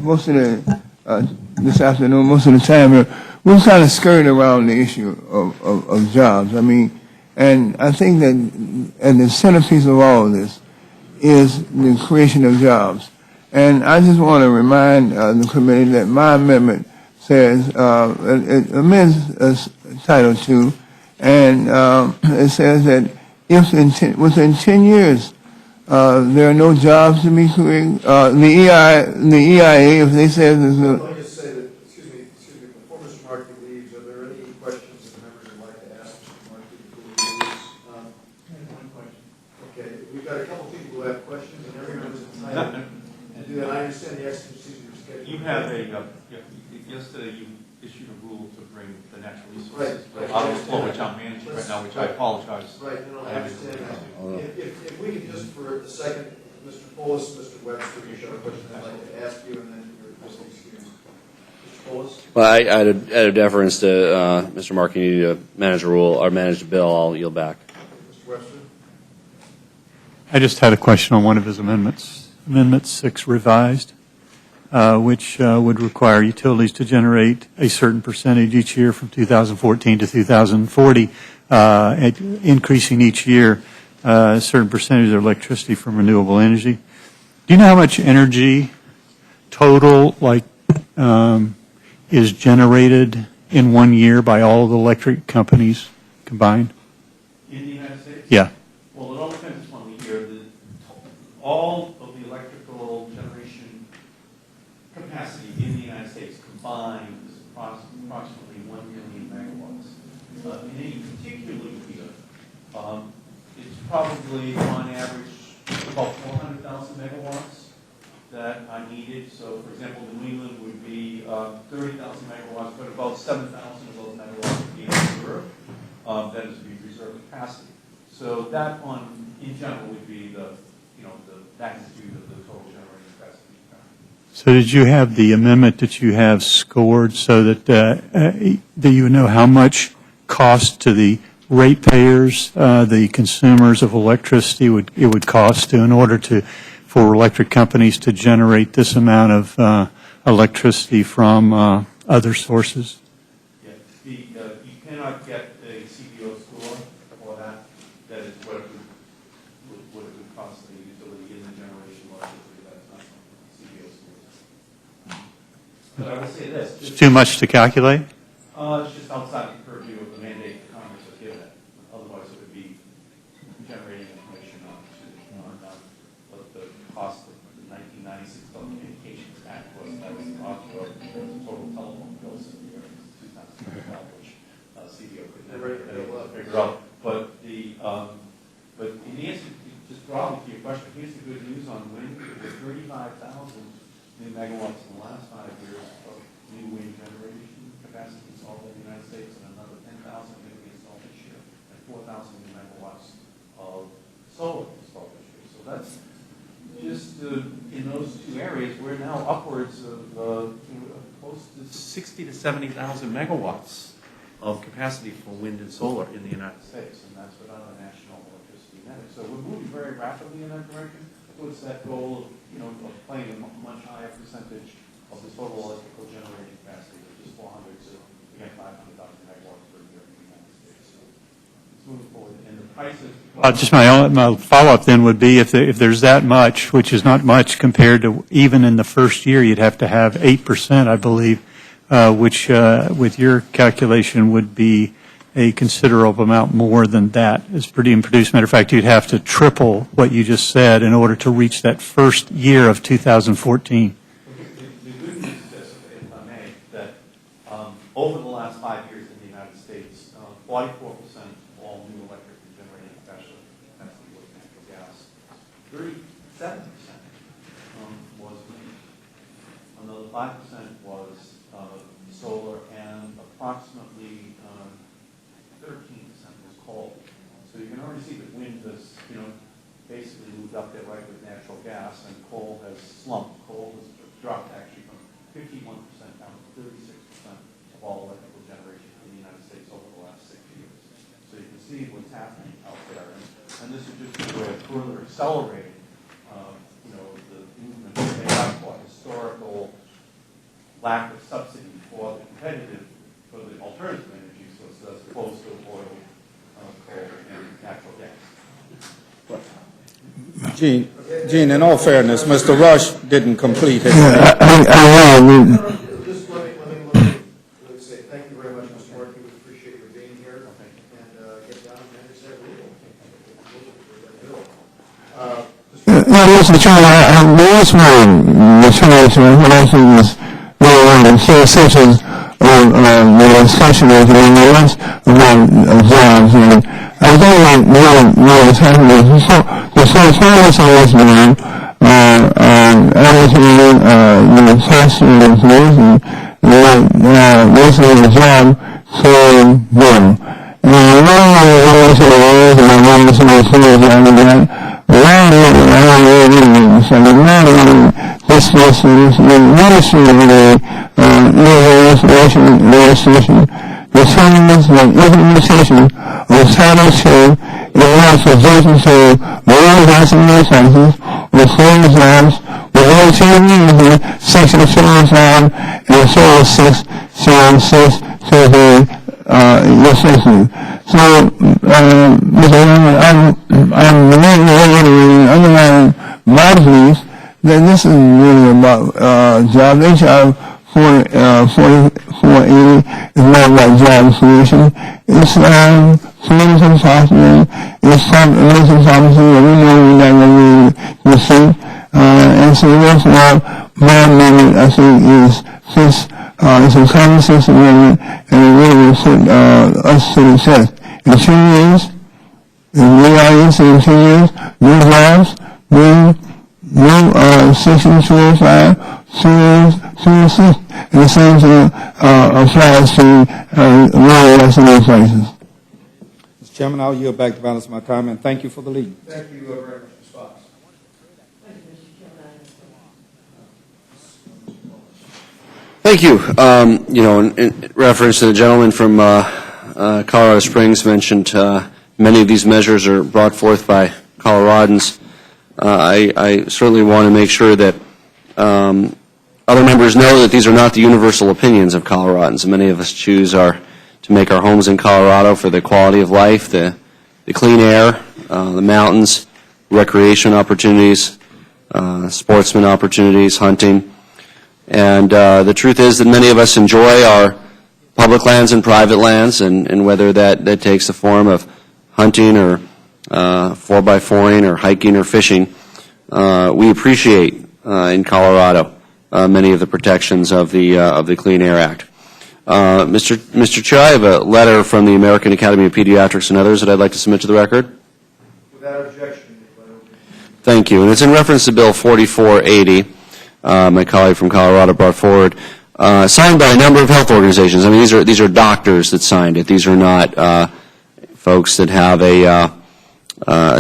most of the, this afternoon, most of the time, we're kind of skirting around the issue of jobs. I mean, and I think that, and the centerpiece of all of this is the creation of jobs. And I just want to remind the committee that my amendment says, it amends Title II, and it says that if within 10 years there are no jobs to be created, the EIA, if they say there's no... Let me just say that, excuse me, before Mr. Markey leaves, are there any questions that members would like to ask Mr. Markey before he leaves? One question. Okay, we've got a couple people who have questions, and everyone's entitled to do that. I understand the exigencies of your schedule. You have yesterday you issued a rule to bring the natural resources Right. out of the flow, which I'm managing right now, which I apologize. Right, no, I understand that. If we could just for a second, Mr. Polis, Mr. Webster, you have a question I'd like to ask you, and then your excuse. Mr. Polis? Well, out of deference to Mr. Markey, you need to manage a rule or manage a bill. I'll yield back. Mr. Webster? I just had a question on one of his amendments, Amendment 6 revised, which would require utilities to generate a certain percentage each year from 2014 to 2040, increasing each year a certain percentage of electricity from renewable energy. Do you know how much energy total, is generated in 1 year by all of the electric companies combined? In the United States? Yeah. Well, it all depends upon the year. All of the electrical generation capacity in the United States combined is approximately 1 million megawatts. In any particular year, it's probably on average about 400,000 megawatts that are needed. So, for example, New England would be 30,000 megawatts, but about 7,000 of those megawatts would be in reserve. That is to be reserve capacity. So that, in general, would be the magnitude of the total generating capacity. So did you have the amendment that you have scored so that you know how much cost to the ratepayers, the consumers of electricity it would cost in order for electric companies to generate this amount of electricity from other sources? Yeah, you cannot get a CBO score for that. That is what it would cost the utility in the generation market. That's not CBO scores. But I will say this. It's too much to calculate? It's just outside the purview of the mandate Congress has given it. Otherwise, it would be generating information on what the cost of the 1996 Telecommunications Act was. That was the cost of the total telephone bills in the year 2012, which CBO could never figure out. But in answer, just broadly to your question, here's the good news on wind. There were 35,000 new megawatts in the last 5 years of new wind generation capacity installed in the United States, and another 10,000 going to be installed this year, and 4,000 new megawatts of solar installed this year. So that's just in those two areas, we're now upwards of close to 60 to 70,000 megawatts of capacity for wind and solar in the United States, and that's without a national electricity network. So we're moving very rapidly in that direction towards that goal of playing a much higher percentage of the total electrical generating capacity, which is 400 to, again, 500,000 megawatts per year in the United States. So it's moving forward, and the prices... Just my follow-up then would be if there's that much, which is not much compared to even in the first year, you'd have to have 8%, I believe, which with your calculation would be a considerable amount more than that is being produced. Matter of fact, you'd have to triple what you just said in order to reach that first year of 2014. The good news is this, if I may, that over the last 5 years in the United States, 44% of all new electric generating capacity was natural gas. 37% was wind. Another 5% was solar, and approximately 13% was coal. So you can already see that wind has, basically moved up there right with natural gas, and coal has slumped. Coal has dropped actually from 51% down to 36% of all electrical see what's happening out there. And this is just a way of further accelerating, the movement to make up for historical lack of subsidy for the alternative energy sources as opposed to oil, coal, and natural gas. Gene, in all fairness, Mr. Rush didn't complete his. Just let me say thank you very much, Mr. Markey. We appreciate your being here and get down and manage that rule. Mr. Chairman, there is one determination what I think is very one of the key sections of the discussion is about jobs. And I think what is happening is the transparency on this man, advocating the tax employees and basically the job saving them. And one of the things that is, and I want to say things like that, legislation determines the implementation of Title II in order to to rural vaccine licenses with foreign jobs within 2 years, Section 205 and 206, Section 6 to the legislation. So, Mr. Chairman, I'm reiterating underlying my belief that this is really about job. HR 4480 is not about job creation. It's solutions and software. It's solutions opportunity that we know we're not going to see. And so that's why my amendment, I think, is it's a common sense amendment, and it really will put us to the test. In 2 years, in realities in 2 years, new jobs, new Section 205, 206, and the same thing applies to rural residential places. Mr. Chairman, I'll yield back the balance of my time, and thank you for the lead. Thank you very much, Mr. Fox. Thank you. In reference to the gentleman from Colorado Springs mentioned, many of these measures are brought forth by Coloradans. I certainly want to make sure that other members know that these are not the universal opinions of Coloradans. Many of us choose to make our homes in Colorado for the quality of life, the clean air, the mountains, recreation opportunities, sportsman opportunities, hunting. And the truth is that many of us enjoy our public lands and private lands, and whether that takes the form of hunting or 4x4ing or hiking or fishing, we appreciate in Colorado many of the protections of the Clean Air Act. Mr. Chair, I have a letter from the American Academy of Pediatrics and others that I'd like to submit to the record. Without objection. Thank you. And it's in reference to Bill 4480, my colleague from Colorado brought forward, signed by a number of health organizations. I mean, these are doctors that signed it. These are not folks that have a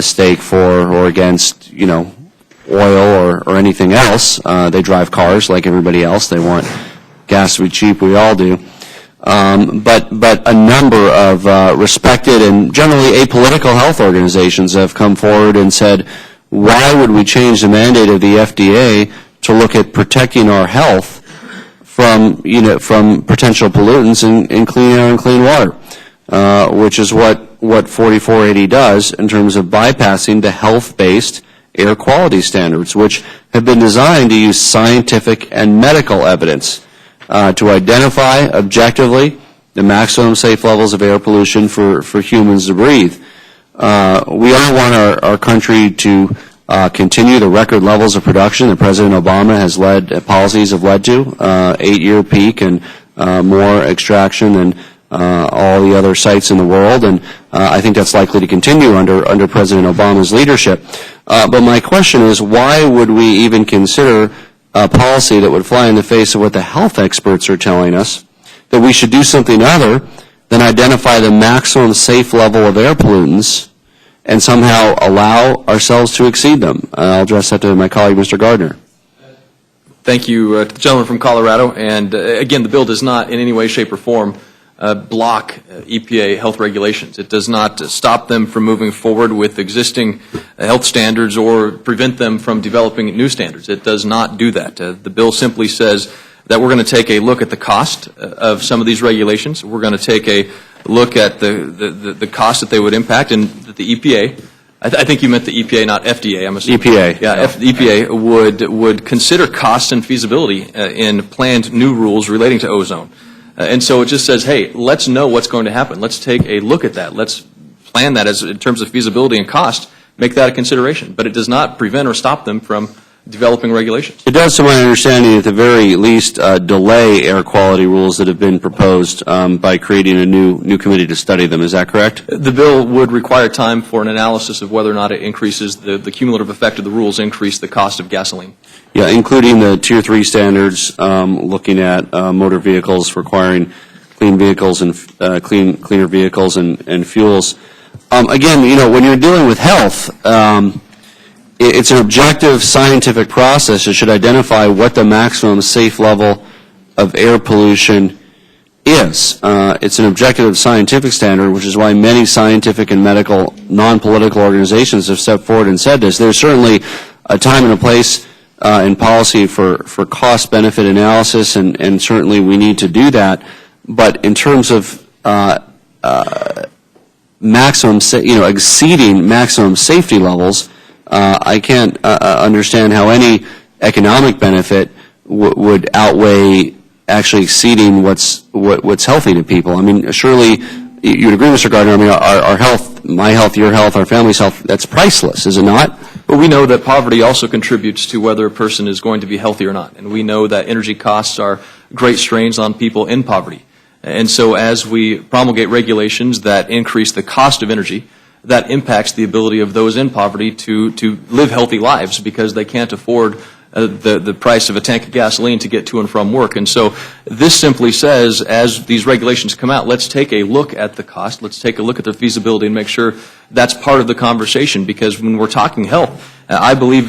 stake for or against, oil or anything else. They drive cars like everybody else. They want gas to be cheap. We all do. But a number of respected and generally apolitical health organizations have come forward and said, why would we change the mandate of the FDA to look at protecting our health from potential pollutants in clean air and clean water, which is what 4480 does in terms of bypassing the health-based air quality standards, which have been designed to use scientific and medical evidence to identify objectively the maximum safe levels of air pollution for humans to breathe. We all want our country to continue the record levels of production that President Obama has policies have led to, 8-year peak and more extraction than all the other sites in the world, and I think that's likely to continue under President Obama's leadership. But my question is, why would we even consider a policy that would fly in the face of what the health experts are telling us, that we should do something other than identify the maximum safe level of air pollutants and somehow allow ourselves to exceed them? I'll address that to my colleague, Mr. Gardner. Thank you to the gentleman from Colorado. And again, the bill does not in any way, shape, or form block EPA health regulations. It does not stop them from moving forward with existing health standards or prevent them from developing new standards. It does not do that. The bill simply says that we're going to take a look at the cost of some of these regulations. We're going to take a look at the cost that they would impact, and that the EPA, I think you meant the EPA, not FDA, I'm assuming. EPA. Yeah, the EPA would consider cost and feasibility in planned new rules relating to ozone. And so it just says, hey, let's know what's going to happen. Let's take a look at that. Let's plan that in terms of feasibility and cost, make that a consideration. But it does not prevent or stop them from developing regulations. It does, to my understanding, at the very least, delay air quality rules that have been proposed by creating a new committee to study them. Is that correct? The bill would require time for an analysis of whether or not it increases the cumulative effect of the rules increase the cost of gasoline. Yeah, including the Tier 3 standards, looking at motor vehicles requiring clean vehicles and cleaner vehicles and fuels. Again, when you're dealing with health, it's an objective scientific process that should identify what the maximum safe level of air pollution is. It's an objective scientific standard, which is why many scientific and medical non-political organizations have stepped forward and said this. There's certainly a time and a place in policy for cost-benefit analysis, and certainly we need to do that. But in terms of exceeding maximum safety levels, I can't understand how any economic benefit would outweigh actually exceeding what's healthy to people. I mean, surely you'd agree, Mr. Gardner. I mean, our health, my health, your health, our family's health, that's priceless, is it not? But we know that poverty also contributes to whether a person is going to be healthy or not. And we know that energy costs are great strains on people in poverty. And so as we promulgate regulations that increase the cost of energy, that impacts the ability of those in poverty to live healthy lives because they can't afford the price of a tank of gasoline to get to and from work. And so this simply says, as these regulations come out, let's take a look at the cost, let's take a look at the feasibility and make sure that's part of the conversation, because when we're talking health, I believe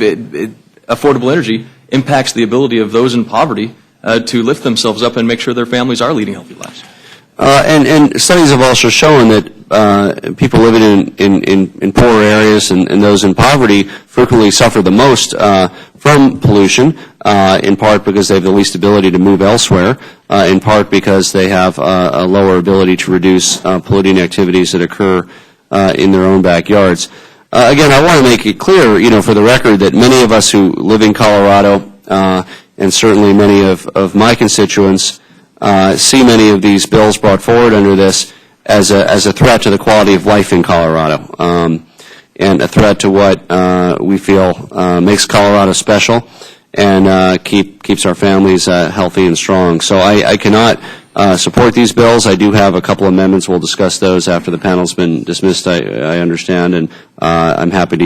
affordable energy impacts the ability of those in poverty to lift themselves up and make sure their families are leading healthy lives. And studies have also shown that people living in poorer areas and those in poverty frequently suffer the most from pollution, in part because they have the least ability to move elsewhere, in part because they have a lower ability to reduce polluting activities that occur in their own backyards. Again, I want to make it clear, for the record, that many of us who live in Colorado, and certainly many of my constituents, see many of these bills brought forward under this as a threat to the quality of life in Colorado, and a threat to what we feel makes Colorado special and keeps our families healthy and strong. So I cannot support these bills. I do have a couple of amendments. We'll discuss those after the panel's been dismissed, I understand, and I'm happy to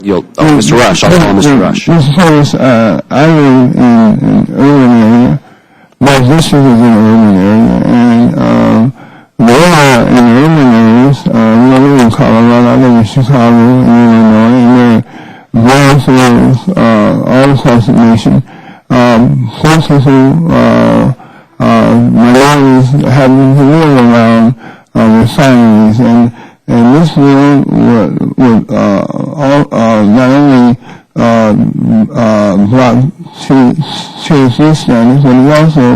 yield. Oh, Mr. Rush. I'll call Mr. Rush. Mr. Ferris, I live in an urban area. My district is in an urban area, and there are in urban areas, I live in Colorado, I live in Chicago, in Illinois, and there are various areas all across the nation, places who minorities have been living around refineries, and this bill would not only block THC standards, but it also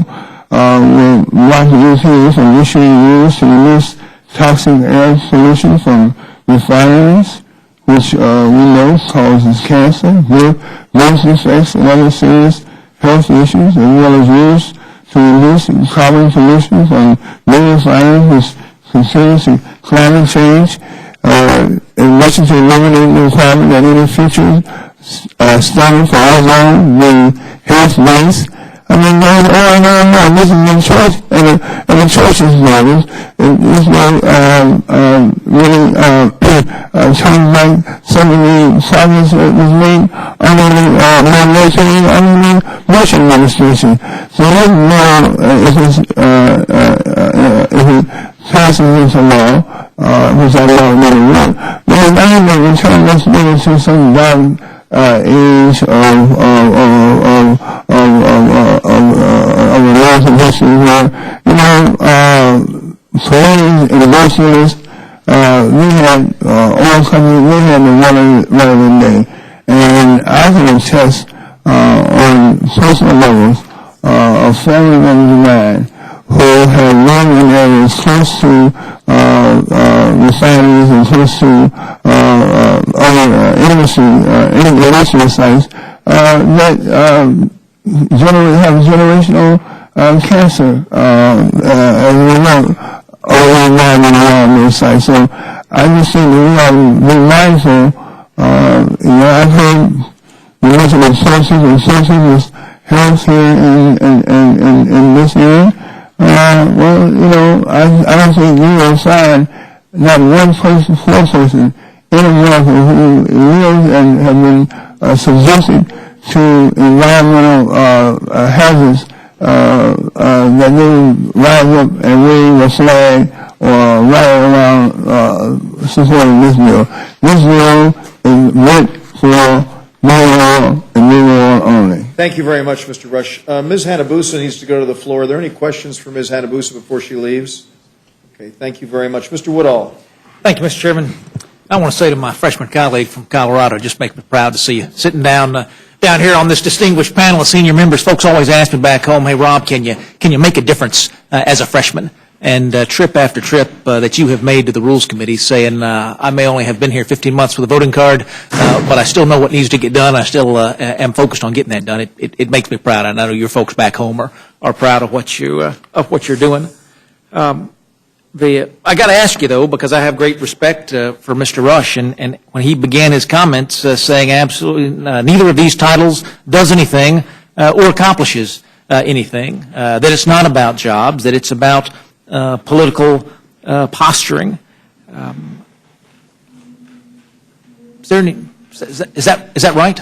will block the EPA from issuing rules to release toxic air pollution from refineries, which we know causes cancer, birth defects, and other serious health issues, as well as rules to release carbon pollution from many refineries, which contributes to climate change, in relation to eliminating the requirement that any future standard for ozone being health-based. I mean, no, this is in church, and the church's models, it's not really trying to make some of the progress that was made under the Bush administration. So this now, if it passes into law, which I don't really want, but I think in turn let's get into some dark age of American history where, trade negotiators. We had oil companies, we had the running day. And I can attest on personal levels of family members of mine who have lived in areas close to refineries and close to other industry sites that generally have generational cancer as a result of the environment around those sites. So I just think that we have to be mindful. I've heard you mention of sources and sources is health here in this area. Well, I don't think you will find not one person, four person in America who lives and have been subjected to environmental hazards that they rise up and wave a flag or ride around supporting this bill. This bill is meant for new oil and new oil only. Thank you very much, Mr. Rush. Ms. Hanabusa needs to go to the floor. Are there any questions for Ms. Hanabusa before she leaves? Okay, thank you very much. Mr. Woodall. Thank you, Mr. Chairman. I want to say to my freshman colleague from Colorado, it just makes me proud to see you sitting down here on this distinguished panel of senior members. Folks always ask me back home, hey, Rob, can you make a difference as a freshman? And trip after trip that you have made to the Rules Committee saying, I may only have been here 15 months with a voting card, but I still know what needs to get done. I still am focused on getting that done. It makes me proud. I know your folks back home are proud of what you're doing. I got to ask you, though, because I have great respect for Mr. Rush, and when he began his comments saying absolutely neither of these titles does anything or accomplishes anything, that it's not about jobs, that it's about political posturing. Is that right?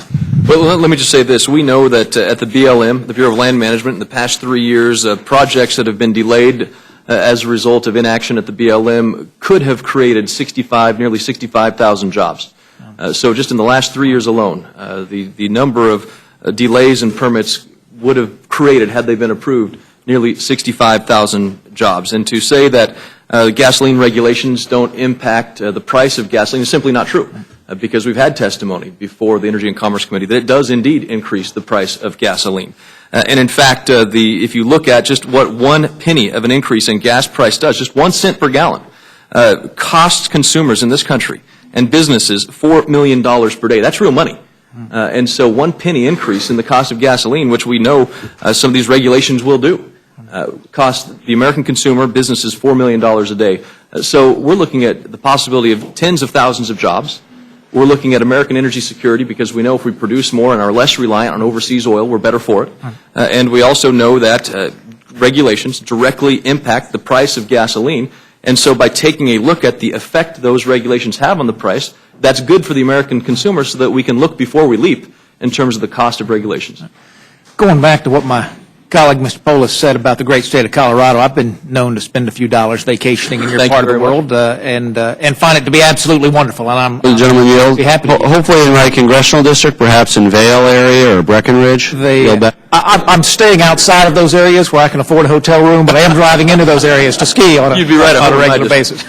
Well, let me just say this. We know that at the BLM, the Bureau of Land Management, in the past 3 years, projects that have been delayed as a result of inaction at the BLM could have created nearly 65,000 jobs. So just in the last 3 years alone, the number of delays and permits would have created, had they been approved, nearly 65,000 jobs. And to say that gasoline regulations don't impact the price of gasoline is simply not true, because we've had testimony before the Energy and Commerce Committee that it does indeed increase the price of gasoline. And in fact, if you look at just what 1 penny of an increase in gas price does, just 1 cent per gallon, costs consumers in this country and businesses $4 million per day. That's real money. And so 1 penny increase in the cost of gasoline, which we know some of these regulations will do, cost the American consumer, businesses $4 million a day. So we're looking at the possibility of tens of thousands of jobs. We're looking at American energy security because we know if we produce more and are less reliant on overseas oil, we're better for it. And we also know that regulations directly impact the price of gasoline. And so by taking a look at the effect those regulations have on the price, that's good for the American consumer so that we can look before we leap in terms of the cost of regulations. Going back to what my colleague, Mr. Polis, said about the great state of Colorado, I've been known to spend a few dollars vacationing in your part of the world and find it to be absolutely wonderful. And I'm Gentlemen, yield. be happy to Hopefully in my congressional district, perhaps in Vail area or Breckenridge. Yield back. I'm staying outside of those areas where I can afford a hotel room, but I am driving into those areas to ski on a, You'd be right on a on my regular basis.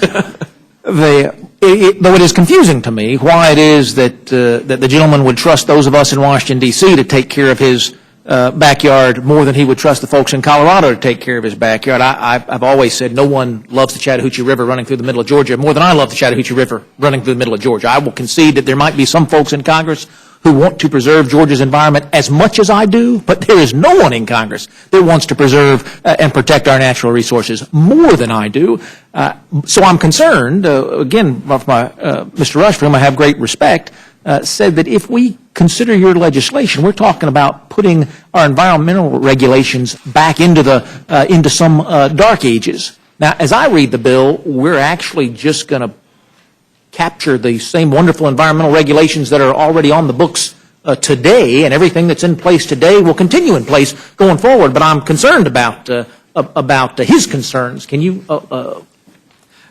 Though it is confusing to me why it is that the gentleman would trust those of us in Washington, D.C. to take care of his backyard more than he would trust the folks in Colorado to take care of his backyard. I've always said no one loves the Chattahoochee River running through the middle of Georgia more than I love the Chattahoochee River running through the middle of Georgia. I will concede that there might be some folks in Congress who want to preserve Georgia's environment as much as I do, but there is no one in Congress that wants to preserve and protect our natural resources more than I do. So I'm concerned, again, Mr. Rush, for whom I have great respect, said that if we consider your legislation, we're talking about putting our environmental regulations back into some dark ages. Now, as I read the bill, we're actually just going to capture the same wonderful environmental regulations that are already on the books today, and everything that's in place today will continue in place going forward. But I'm concerned about his concerns. Can you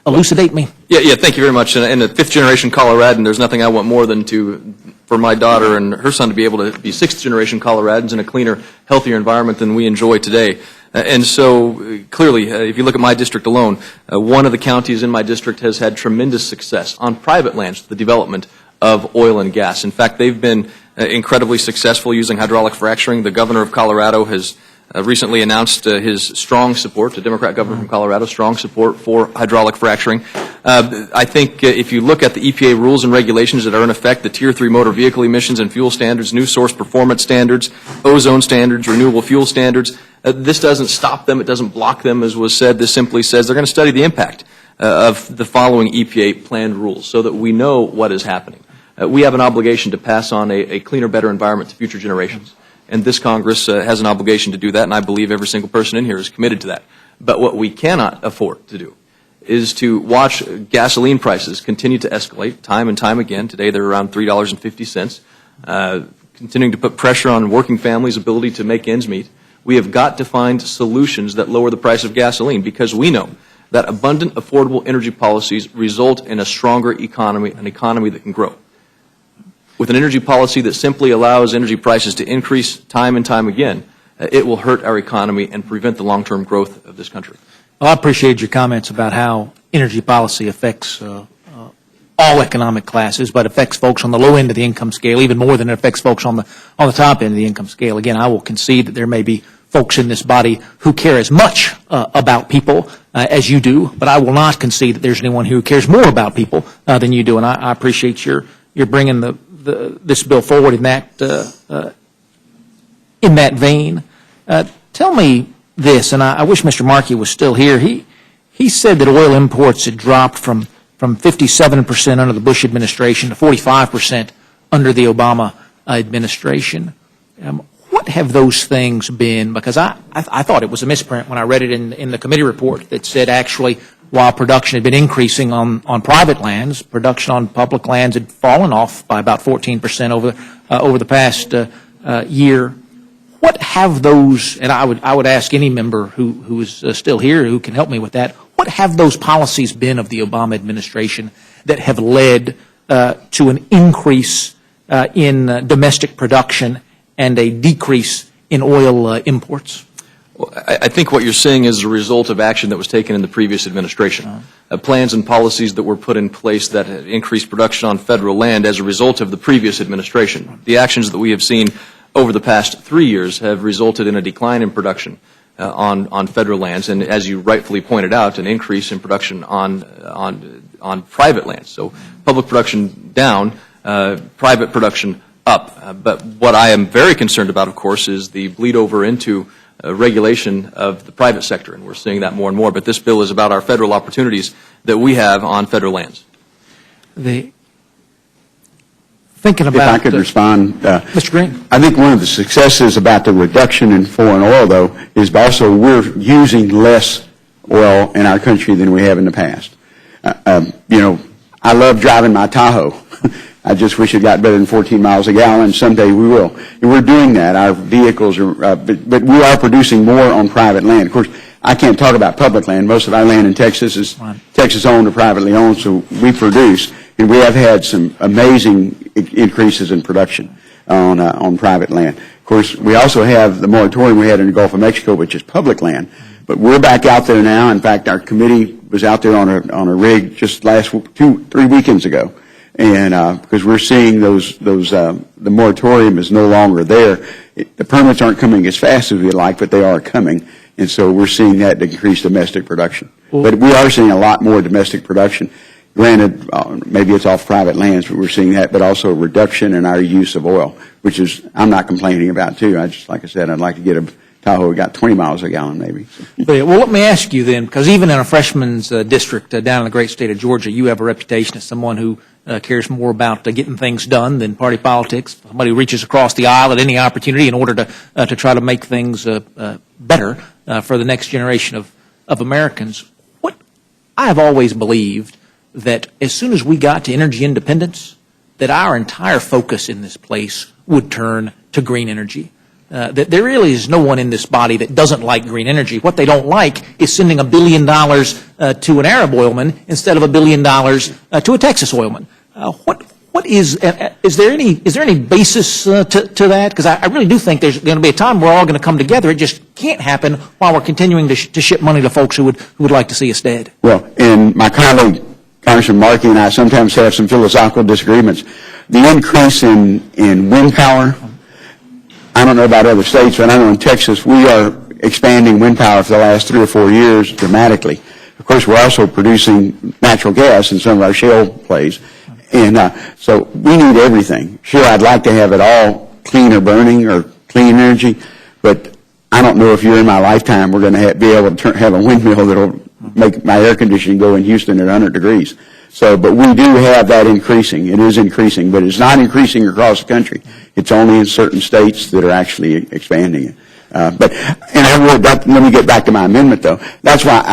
elucidate me? Yeah, thank you very much. And a fifth-generation Coloradan, there's nothing I want more than to for my daughter and her son to be able to be sixth-generation Coloradans in a cleaner, healthier environment than we enjoy today. And so, clearly, if you look at my district alone, one of the counties in my district has had tremendous success on private lands, the development of oil and gas. In fact, they've been incredibly successful using hydraulic fracturing. The governor of Colorado has recently announced his strong support, the Democrat governor from Colorado, strong support for hydraulic fracturing. I think if you look at the EPA rules and regulations that are in effect, the Tier 3 motor vehicle emissions and fuel standards, new source performance standards, ozone standards, renewable fuel standards, this doesn't stop them, it doesn't block them, as was said. This simply says they're going to study the impact of the following EPA planned rules so that we know what is happening. We have an obligation to pass on a cleaner, better environment to future generations. And this Congress has an obligation to do that, and I believe every single person in here is committed to that. But what we cannot afford to do is to watch gasoline prices continue to escalate time and time again. Today they're around $3.50, continuing to put pressure on working families' ability to make ends meet. We have got to find solutions that lower the price of gasoline because we know that abundant, affordable energy policies result in a stronger economy, an economy that can grow. With an energy policy that simply allows energy prices to increase time and time again, it will hurt our economy and prevent the long-term growth of this country. Well, I appreciate your comments about how energy policy affects all economic classes, but affects folks on the low end of the income scale even more than it affects folks on the top end of the income scale. Again, I will concede that there may be folks in this body who care as much about people as you do, but I will not concede that there's anyone who cares more about people than you do, and I appreciate your bringing this bill forward in that vein. Tell me this, and I wish Mr. Markey was still here. He said that oil imports had dropped from 57% under the Bush administration to 45% under the Obama administration. What have those things been? Because I thought it was a misprint when I read it in the committee report that said actually while production had been increasing on private lands, production on public lands had fallen off by about 14% over the past year. What have those, and I would ask any member who is still here who can help me with that, what have those policies been of the Obama administration that have led to an increase in domestic production and a decrease in oil imports? Well, I think what you're seeing is a result of action that was taken in the previous administration. Plans and policies that were put in place that had increased production on federal land as a result of the previous administration. The actions that we have seen over the past 3 years have resulted in a decline in production on federal lands, and as you rightfully pointed out, an increase in production on private lands. So public production down, private production up. But what I am very concerned about, of course, is the bleed over into regulation of the private sector, and we're seeing that more and more. But this bill is about our federal opportunities that we have on federal lands. Thinking about, if I could respond, Mr. Green. I think one of the successes about the reduction in foreign oil, though, is also we're using less oil in our country than we have in the past. I love driving my Tahoe. I just wish it got better than 14 miles a gallon. Someday we will. And we're doing that. Our vehicles are, but we are producing more on private land. Of course, I can't talk about public land. Most of our land in Texas is Texas-owned or privately owned, so we produce. And we have had some amazing increases in production on private land. Of course, we also have the moratorium we had in the Gulf of Mexico, which is public land. But we're back out there now. In fact, our committee was out there on a rig just 3 weekends ago. And because we're seeing the moratorium is no longer there. The permits aren't coming as fast as we'd like, but they are coming. And so we're seeing that increase domestic production. But we are seeing a lot more domestic production. Granted, maybe it's off private lands, but we're seeing that, but also a reduction in our use of oil, which is, I'm not complaining about, too. Like I said, I'd like to get a Tahoe got 20 miles a gallon, maybe. Well, let me ask you then, because even in a freshman's district down in the great state of Georgia, you have a reputation as someone who cares more about getting things done than party politics, somebody who reaches across the aisle at any opportunity in order to try to make things better for the next generation of Americans. I have always believed that as soon as we got to energy independence, that our entire focus in this place would turn to green energy. That there really is no one in this body that doesn't like green energy. What they don't like is sending $1 billion to an Arab oilman instead of $1 billion to a Texas oilman. What What is there any basis to that? Because I really do think there's going to be a time we're all going to come together. It just can't happen while we're continuing to ship money to folks who would like to see us dead. Well, and my colleague, Congressman Markey, and I sometimes have some philosophical disagreements. The increase in wind power, I don't know about other states, but I know in Texas we are expanding wind power for the last 3 or 4 years dramatically. Of course, we're also producing natural gas in some of our shale plays. And so we need everything. Sure, I'd like to have it all cleaner burning or clean energy, but I don't know if you're in my lifetime we're going to be able to have a windmill that will make my air conditioning go in Houston at 100 degrees. So, but we do have that increasing. It is increasing, but it's not increasing across the country. It's only in certain states that are actually expanding it. Let me get back to my amendment, though. That's why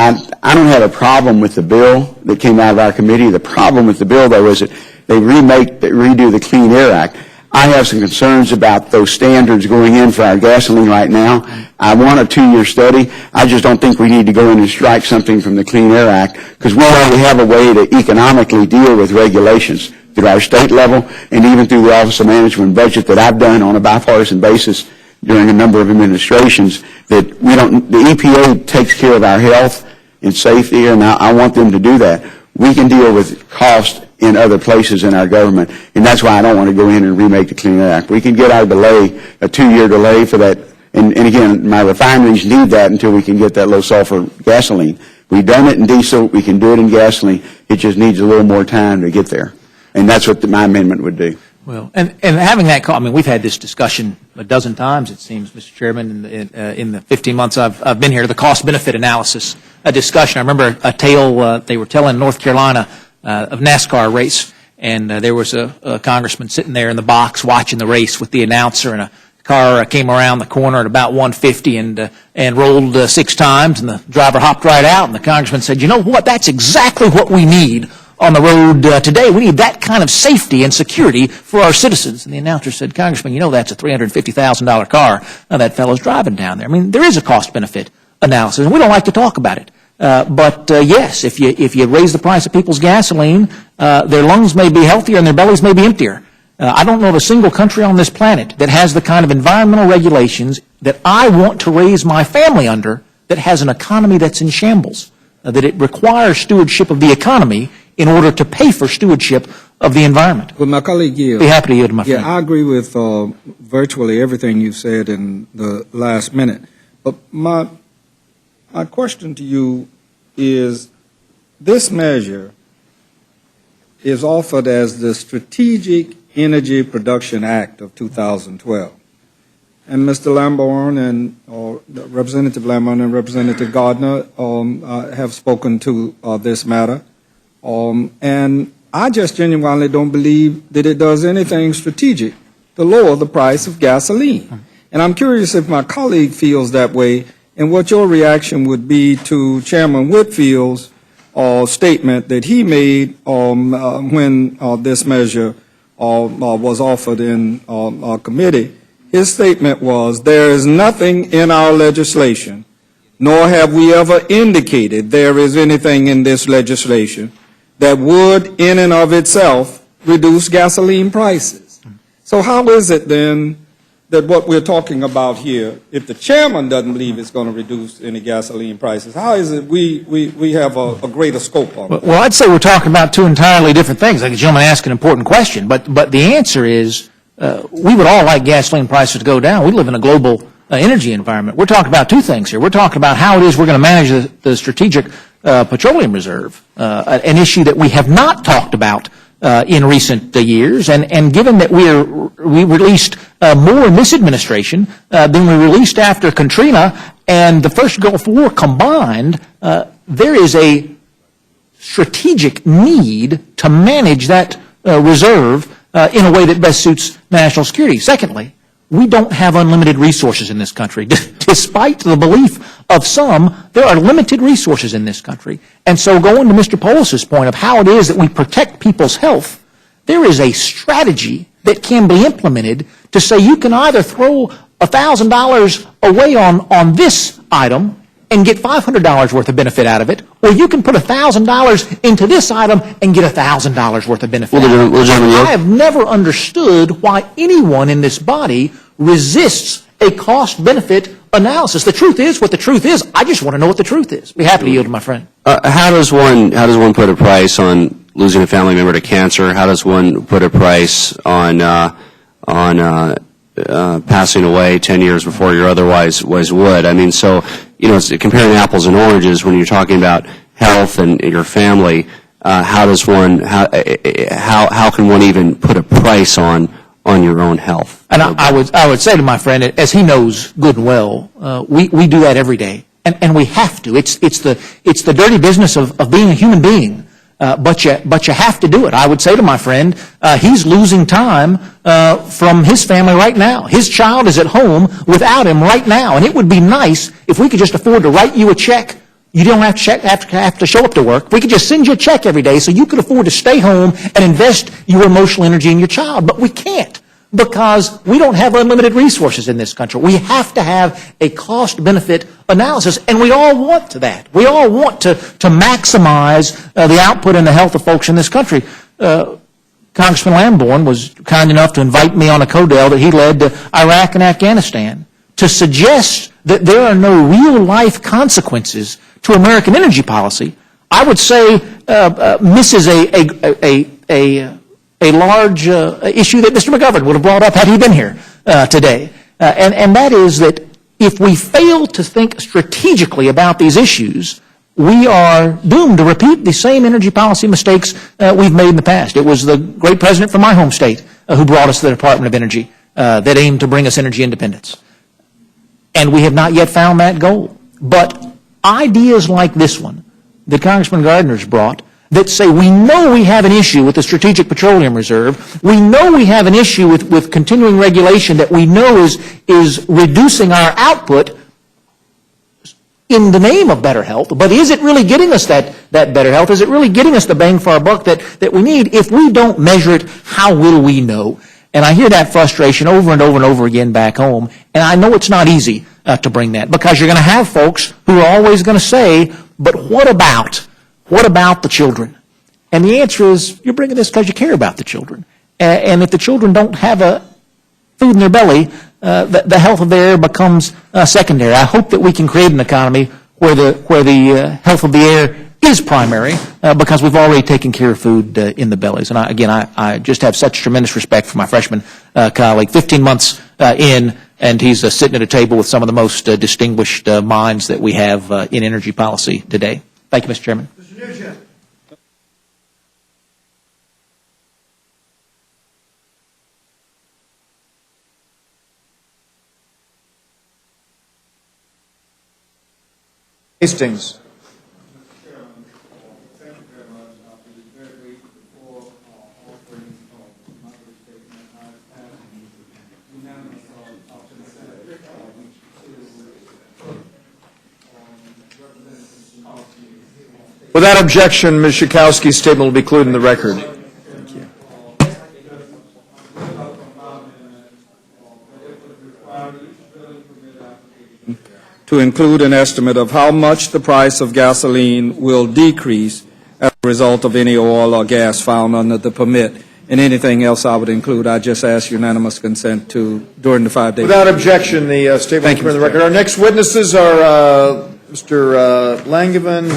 I don't have a problem with the bill that came out of our committee. The problem with the bill, though, is that they redo the Clean Air Act. I have some concerns about those standards going in for our gasoline right now. I want a 2-year study. I just don't think we need to go in and strike something from the Clean Air Act because we already have a way to economically deal with regulations through our state level and even through the Office of Management and Budget that I've done on a bipartisan basis during a number of administrations, that the EPA takes care of our health and safety, and I want them to do that. We can deal with cost in other places in our government, and that's why I don't want to go in and remake the Clean Air Act. We can get our delay, a 2-year delay for that, and again, my refineries need that until we can get that low sulfur gasoline. We've done it in diesel, we can do it in gasoline, it just needs a little more time to get there, and that's what my amendment would do. Well, and having that, I mean, we've had this discussion a dozen times, it seems, Mr. Chairman, in the 15 months I've been here, the cost-benefit analysis discussion. I remember a tale they were telling in North Carolina of NASCAR race, and there was a congressman sitting there in the box watching the race with the announcer, and a car came around the corner at about 150 and rolled 6 times, and the driver hopped right out, and the congressman said, you know what, that's exactly what we need on the road today. We need that kind of safety and security for our citizens. And the announcer said, Congressman, you know that's a $350,000 car that fellow's driving down there. I mean, there is a cost-benefit analysis, and we don't like to talk about it. But yes, if you raise the price of people's gasoline, their lungs may be healthier and their bellies may be emptier. I don't know of a single country on this planet that has the kind of environmental regulations that I want to raise my family under that has an economy that's in shambles, that it requires stewardship of the economy in order to pay for stewardship of the environment. Well, my colleague yield. Be happy to yield to my friend. Yeah, I agree with virtually everything you said in the last minute. But my question to you is, this measure is offered as the Strategic Energy Production Act of 2012. And Mr. Lamborn and Representative Lamborn and Representative Gardner have spoken to this matter. And I just genuinely don't believe that it does anything strategic to lower the price of gasoline. And I'm curious if my colleague feels that way and what your reaction would be to Chairman Whitfield's statement that he made when this measure was offered in our committee. His statement was, there is nothing in our legislation, nor have we ever indicated there is anything in this legislation that would, in and of itself, reduce gasoline prices. So how is it then that what we're talking about here, if the chairman doesn't believe it's going to reduce any gasoline prices, how is it we have a greater scope on it? Well, I'd say we're talking about 2 entirely different things. Like the gentleman asked an important question, but the answer is we would all like gasoline prices to go down. We live in a global energy environment. We're talking about 2 things here. We're talking about how it is we're going to manage the strategic petroleum reserve, an issue that we have not talked about in recent years. And given that we released more in this administration than we released after Katrina and the first Gulf War combined, there is a strategic need to manage that reserve in a way that best suits national security. Secondly, we don't have unlimited resources in this country. Despite the belief of some, there are limited resources in this country. And so going to Mr. Polis's point of how it is that we protect people's health, there is a strategy that can be implemented to say you can either throw $1,000 away on this item and get $500 worth of benefit out of it, or you can put $1,000 into this item and get $1,000 worth of benefit out of it. I have never understood why anyone in this body resists a cost-benefit analysis. The truth is what the truth is. I just want to know what the truth is. Be happy to yield to my friend. How does one put a price on losing a family member to cancer? How does one put a price on passing away 10 years before you otherwise would? I mean, so, you know, it's comparing apples and oranges when you're talking about health and your family. How can one even put a price on your own health? And I would say to my friend, as he knows good and well, we do that every day, and we have to. It's the dirty business of being a human being. But you have to do it. I would say to my friend, he's losing time from his family right now. His child is at home without him right now, and it would be nice if we could just afford to write you a check. You don't have to show up to work. We could just send you a check every day so you could afford to stay home and invest your emotional energy in your child. But we can't, because we don't have unlimited resources in this country. We have to have a cost-benefit analysis, and we all want to that. We all want to maximize the output and the health of folks in this country. Congressman Lamborn was kind enough to invite me on a CODEL that he led to Iraq and Afghanistan to suggest that there are no real-life consequences to American energy policy. I would say misses a large issue that Mr. McGovern would have brought up had he been here today. And that is that if we fail to think strategically about these issues, we are doomed to repeat the same energy policy mistakes we've made in the past. It was the great president from my home state who brought us the Department of Energy that aimed to bring us energy independence. And we have not yet found that goal. But ideas like this one that Congressman Gardner's brought that say we know we have an issue with the Strategic Petroleum Reserve, we know we have an issue with continuing regulation that we know is reducing our output in the name of better health, but is it really getting us that better health? Is it really getting us the bang for our buck that we need? If we don't measure it, how will we know? And I hear that frustration over and over and over again back home, and I know it's not easy to bring that, because you're going to have folks who are always going to say, but what about the children? And the answer is, you're bringing this because you care about the children. And if the children don't have food in their belly, the health of the air becomes secondary. I hope that we can create an economy where the health of the air is primary, because we've already taken care of food in the bellies. And I just have such tremendous respect for my freshman colleague. 15 months in, and he's sitting at a table with some of the most distinguished minds that we have in energy policy today. Thank you, Mr. Chairman. Mr. Nugent. Hastings. Without objection, Ms. Schakowsky's statement will be included in the record. Thank you. To include an estimate of how much the price of gasoline will decrease as a result of any oil or gas found under the permit. And anything else I would include, I just ask unanimous consent to during the 5 days. Without objection, the statement will be in the record. Our next witnesses are Mr. Langevin,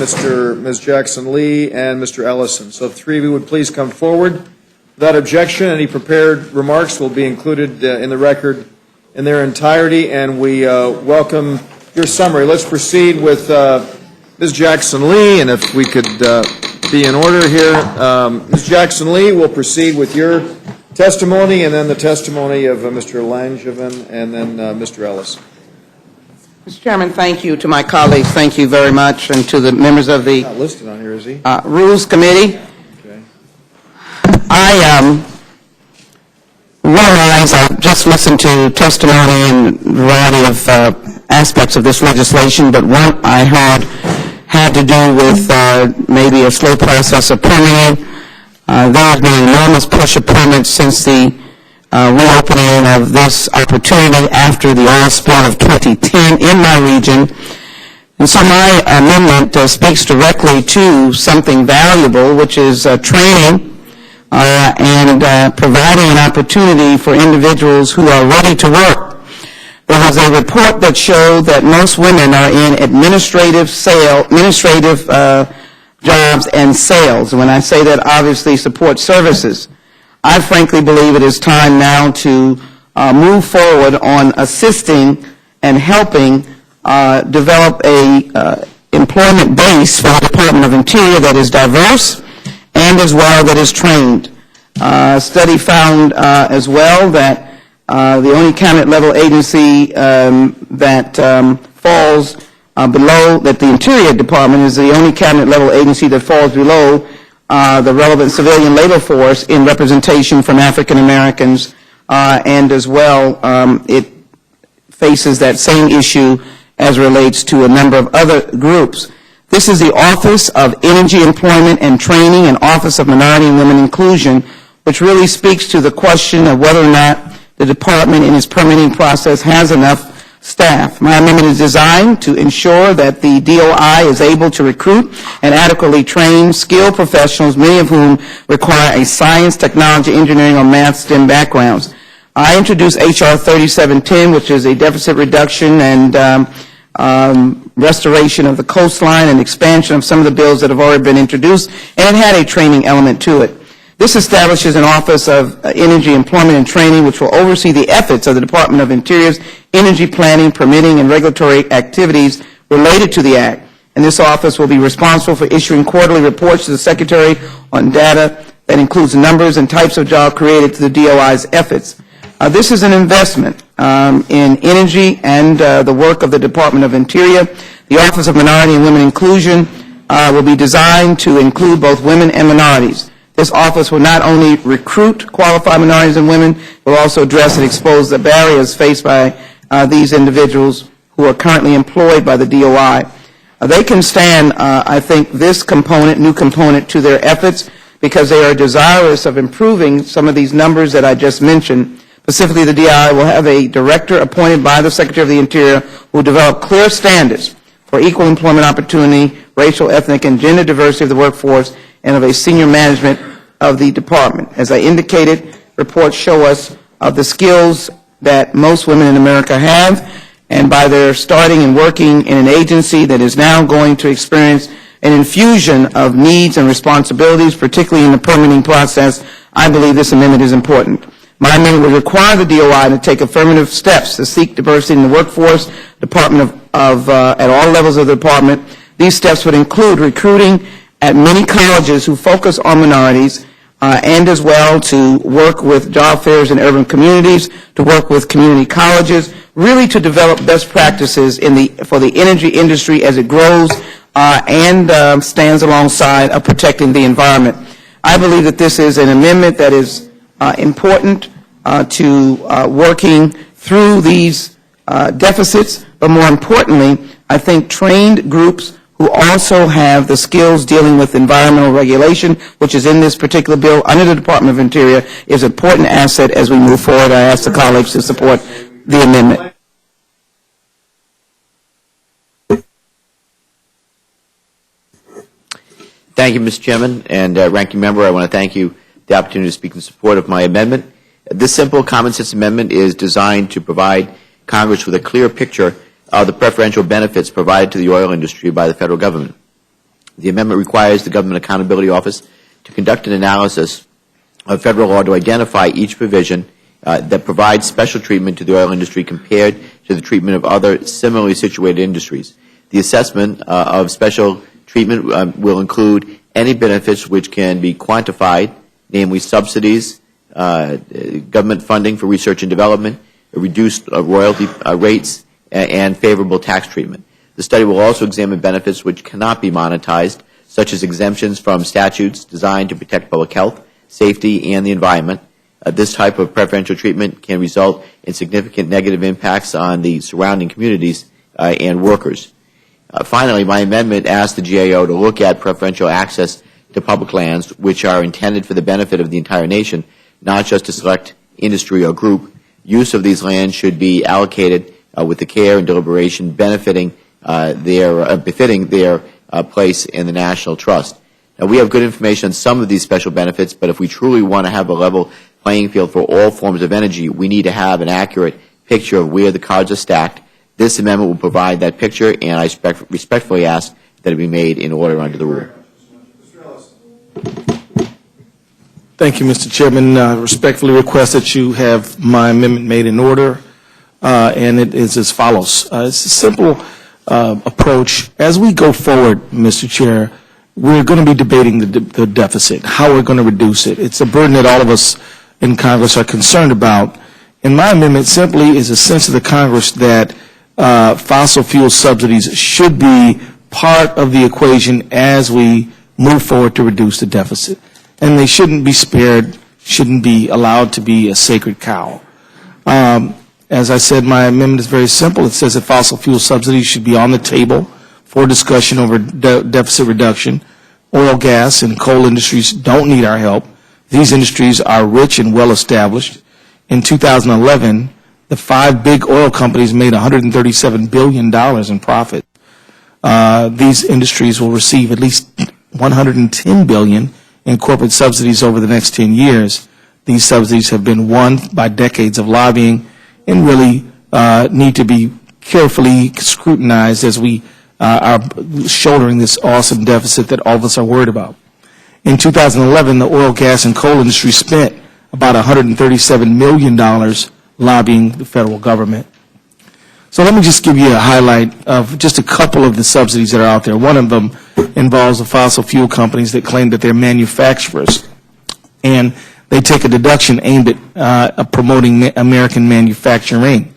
Ms. Jackson-Lee, and Mr. Ellison. So if the three of you would please come forward. Without objection, any prepared remarks will be included in the record in their entirety, and we welcome your summary. Let's proceed with Ms. Jackson-Lee, and if we could be in order here. Ms. Jackson-Lee will proceed with your testimony, and then the testimony of Mr. Langevin, and then Mr. Ellison. Mr. Chairman, thank you to my colleagues. Thank you very much, and to the members of the not listed on here, is he? Rules Committee. Okay. I realize I've just listened to testimony and a variety of aspects of this legislation, but what I heard had to do with maybe a slow process of permitting. There has been an enormous push of permits since the reopening of this opportunity after the oil spill of 2010 in my region. And so my amendment speaks directly to something valuable, which is training and providing an opportunity for individuals who are ready to work. There was a report that showed that most women are in administrative jobs and sales. When I say that, obviously support services. I frankly believe it is time now to move forward on assisting and helping develop a employment base for the Department of Interior that is diverse and as well that is trained. A study found as well that the only cabinet level agency that falls below, that the Interior Department is the only cabinet level agency that falls below the relevant civilian labor force in representation from African Americans, and as well it faces that same issue as relates to a number of other groups. This is the Office of Energy, Employment and Training and Office of Minority and Women Inclusion, which really speaks to the question of whether or not the department in its permitting process has enough staff. My amendment is designed to ensure that the DOI is able to recruit and adequately train skilled professionals, many of whom require a science, technology, engineering, or math STEM backgrounds. I introduced H.R. 3710, which is a deficit reduction and restoration of the coastline and expansion of some of the bills that have already been introduced, and it had a training element to it. This establishes an Office of Energy, Employment, and Training, which will oversee the efforts of the Department of Interior's energy planning, permitting, and regulatory activities related to the Act. And this office will be responsible for issuing quarterly reports to the Secretary on data that includes numbers and types of jobs created to the DOI's efforts. This is an investment in energy and the work of the Department of Interior. The Office of Minority and Women Inclusion will be designed to include both women and minorities. This office will not only recruit qualified minorities and women, but will also address and expose the barriers faced by these individuals who are currently employed by the DOI. They can stand, I think, this component, new component, to their efforts because they are desirous of improving some of these numbers that I just mentioned. Specifically, the DOI will have a director appointed by the Secretary of the Interior who will develop clear standards for equal employment opportunity, racial, ethnic, and gender diversity of the workforce, and of a senior management of the department. As I indicated, reports show us of the skills that most women in America have, and by their starting and working in an agency that is now going to experience an infusion of needs and responsibilities, particularly in the permitting process, I believe this amendment is important. My amendment would require the DOI to take affirmative steps to seek diversity in the workforce, at all levels of the department. These steps would include recruiting at many colleges who focus on minorities, and as well to work with job fairs in urban communities, to work with community colleges, really to develop best practices for the energy industry as it grows and stands alongside of protecting the environment. I believe that this is an amendment that is important to working through these deficits, but more importantly, I think trained groups who also have the skills dealing with environmental regulation, which is in this particular bill under the Department of Interior, is an important asset as we move forward. I ask the colleagues to support the amendment. Thank you, Mr. Chairman, and Ranking Member, I want to thank you for the opportunity to speak in support of my amendment. This simple common sense amendment is designed to provide Congress with a clear picture of the preferential benefits provided to the oil industry by the federal government. The amendment requires the Government Accountability Office to conduct an analysis of federal law to identify each provision that provides special treatment to the oil industry compared to the treatment of other similarly situated industries. The assessment of special treatment will include any benefits which can be quantified, namely subsidies, government funding for research and development, reduced royalty rates, and favorable tax treatment. The study will also examine benefits which cannot be monetized, such as exemptions from statutes designed to protect public health, safety, and the environment. This type of preferential treatment can result in significant negative impacts on the surrounding communities and workers. Finally, my amendment asks the GAO to look at preferential access to public lands, which are intended for the benefit of the entire nation, not just a select industry or group. Use of these lands should be allocated with the care and deliberation benefiting befitting their place in the National Trust. Now, we have good information on some of these special benefits, but if we truly want to have a level playing field for all forms of energy, we need to have an accurate picture of where the cards are stacked. This amendment will provide that picture, and I respectfully ask that it be made in order under the rule. Thank you, Mr. Chairman. Respectfully request that you have my amendment made in order, and it is as follows. It's a simple approach. As we go forward, Mr. Chair, we're going to be debating the deficit, how we're going to reduce it. It's a burden that all of us in Congress are concerned about. And my amendment simply is a sense of the Congress that fossil fuel subsidies should be part of the equation as we move forward to reduce the deficit. And they shouldn't be spared, shouldn't be allowed to be a sacred cow. As I said, my amendment is very simple. It says that fossil fuel subsidies should be on the table for discussion over deficit reduction. Oil, gas, and coal industries don't need our help. These industries are rich and well established. In 2011, the 5 big oil companies made $137 billion in profit. These industries will receive at least $110 billion in corporate subsidies over the next 10 years. These subsidies have been won by decades of lobbying and really need to be carefully scrutinized as we are shouldering this awesome deficit that all of us are worried about. In 2011, the oil, gas, and coal industry spent about $137 million lobbying the federal government. So let me just give you a highlight of just a couple of the subsidies that are out there. One of them involves the fossil fuel companies that claim that they're manufacturers, and they take a deduction aimed at promoting American manufacturing.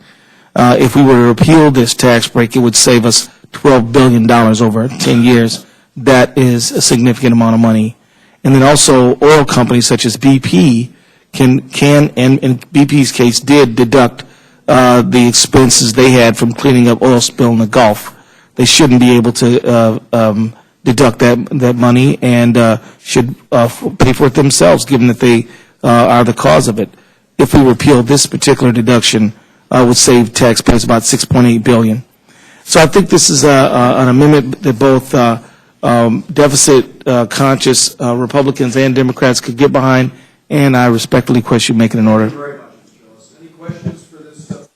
If we were to repeal this tax break, it would save us $12 billion over 10 years. That is a significant amount of money. And then also oil companies such as BP can and in BP's case did deduct the expenses they had from cleaning up oil spill in the Gulf. They shouldn't be able to deduct that money and should pay for it themselves, given that they are the cause of it. If we repeal this particular deduction, would save taxpayers about $6.8 billion. So I think this is an amendment that both deficit-conscious Republicans and Democrats could get behind, and I respectfully request you make it in order. Thank you very much, Mr. Ellis. Any questions for this?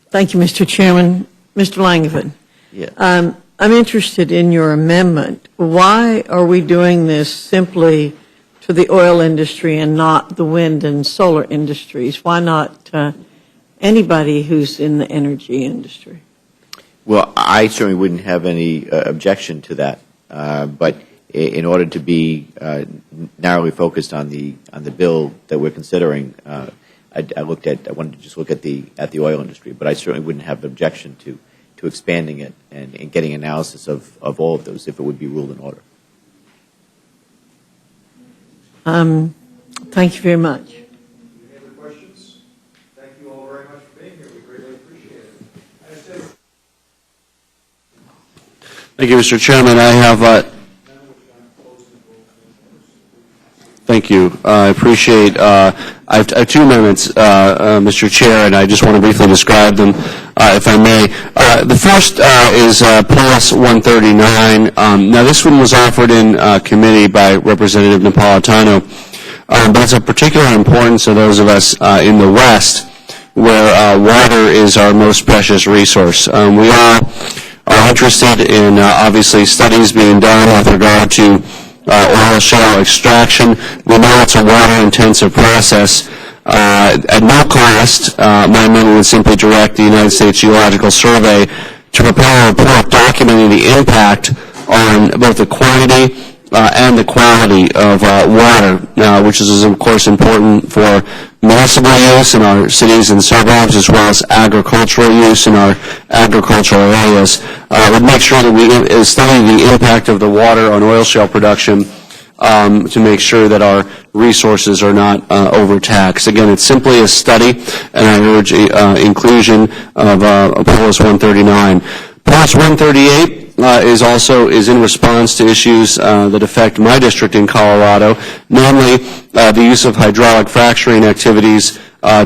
Thank you, Mr. Chairman. Mr. Langevin. Yeah. I'm interested in your amendment. Why are we doing this simply to the oil industry and not the wind and solar industries? Why not anybody who's in the energy industry? Well, I certainly wouldn't have any objection to that, but in order to be narrowly focused on the bill that we're considering, I wanted to just look at the oil industry, but I certainly wouldn't have an objection to expanding it and getting analysis of all of those if it would be ruled in order. Thank you very much. Any other questions? Thank you all very much for being here. We greatly appreciate it. Thank you, Mr. Chairman. I have thank you. I appreciate. I have 2 amendments, Mr. Chair, and I just want to briefly describe them, if I may. The first is PLUS 139. Now, this one was offered in committee by Representative Napolitano, but it's of particular importance to those of us in the West, where water is our most precious resource. We all are interested in, obviously, studies being done with regard to oil shale extraction. We know it's a water-intensive process. At no cost, my amendment would simply direct the United States Geological Survey to prepare a report documenting the impact on both the quantity and the quality of water, which is, of course, important for municipal use in our cities and suburbs, as well as agricultural use in our agricultural areas. Would make sure that we study the impact of the water on oil shale production to make sure that our resources are not overtaxed. Again, it's simply a study, and I urge inclusion of PLUS 139. PLUS 138 is in response to issues that affect my district in Colorado, namely the use of hydraulic fracturing activities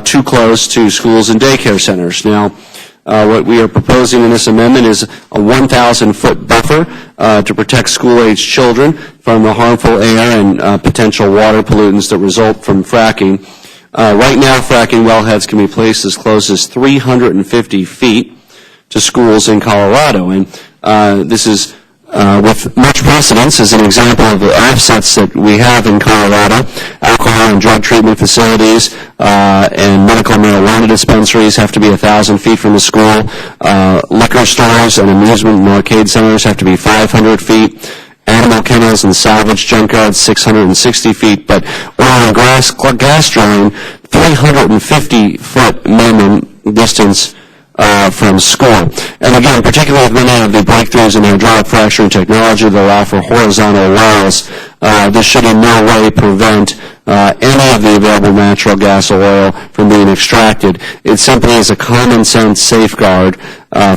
too close to schools and daycare centers. Now, What we are proposing in this amendment is a 1,000-foot buffer to protect school-aged children from the harmful air and potential water pollutants that result from fracking. Right now, fracking wellheads can be placed as close as 350 feet to schools in Colorado, and this is with much precedence as an example of the offsets that we have in Colorado. Alcohol and drug treatment facilities and medical marijuana dispensaries have to be 1,000 feet from the school. Liquor stores and amusement and arcade centers have to be 500 feet. Animal kennels and salvage junkyards 660 feet, but oil and gas drilling 350-foot minimum distance from school. And again, particularly with many of the breakthroughs in hydraulic fracturing technology that allow for horizontal wells, this should in no way prevent any of the available natural gas or oil from being extracted. It simply is a common sense safeguard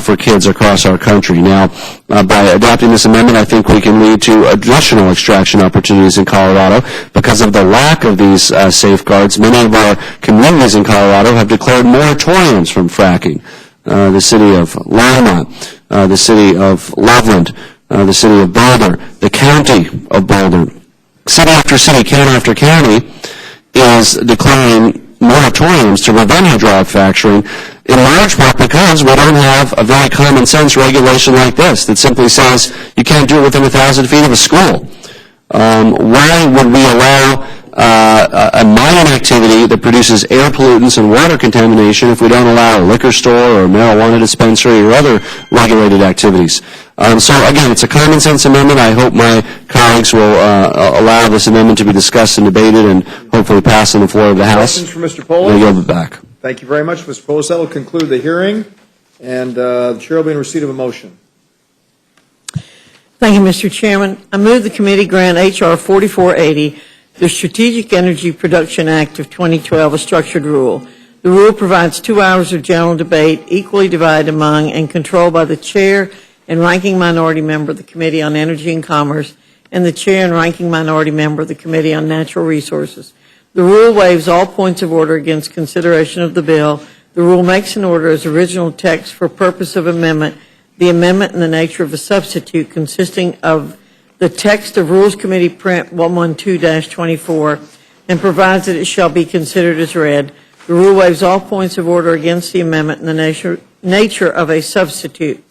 for kids across our country. Now, by adopting this amendment, I think we can lead to additional extraction opportunities in Colorado. Because of the lack of these safeguards, many of our communities in Colorado have declared moratoriums from fracking. The city of Lima, the city of Loveland, the city of Boulder, the county of Boulder. City after city, county after county is declaring moratoriums to prevent hydraulic fracturing, in large part because we don't have a very common sense regulation like this that simply says you can't do it within 1,000 feet of a school. Why would we allow a mining activity that produces air pollutants and water contamination if we don't allow a liquor store or marijuana dispensary or other regulated activities? So again, it's a common sense amendment. I hope my colleagues will allow this amendment to be discussed and debated and hopefully pass on the floor of the House. Questions for Mr. Polis? I yield it back. Thank you very much, Mr. Polis. That will conclude the hearing, and the chair will be in receipt of a motion. Thank you, Mr. Chairman. I move the committee grant H.R. 4480, the Strategic Energy Production Act of 2012, a structured rule. The rule provides 2 hours of general debate, equally divided among and controlled by the chair and ranking minority member of the Committee on Energy and Commerce and the chair and ranking minority member of the Committee on Natural Resources. The rule waives all points of order against consideration of the bill. The rule makes an order as original text for purpose of amendment, the amendment in the nature of a substitute consisting of the text of Rules Committee Print 112-24 and provides that it shall be considered as read. The rule waives all points of order against the amendment in the nature of a substitute.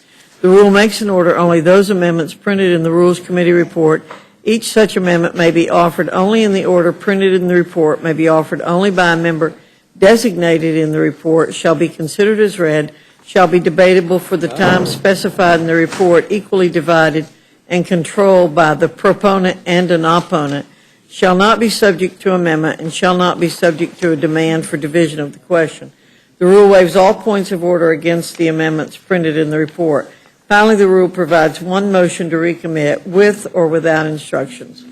The rule makes an order only those amendments printed in the Rules Committee report. Each such amendment may be offered only in the order printed in the report, may be offered only by a member designated in the report, shall be considered as read, shall be debatable for the time specified in the report, equally divided and controlled by the proponent and an opponent, shall not be subject to amendment, and shall not be subject to a demand for division of the question. The rule waives all points of order against the amendments printed in the report. Finally, the rule provides one motion to recommit with or without instructions.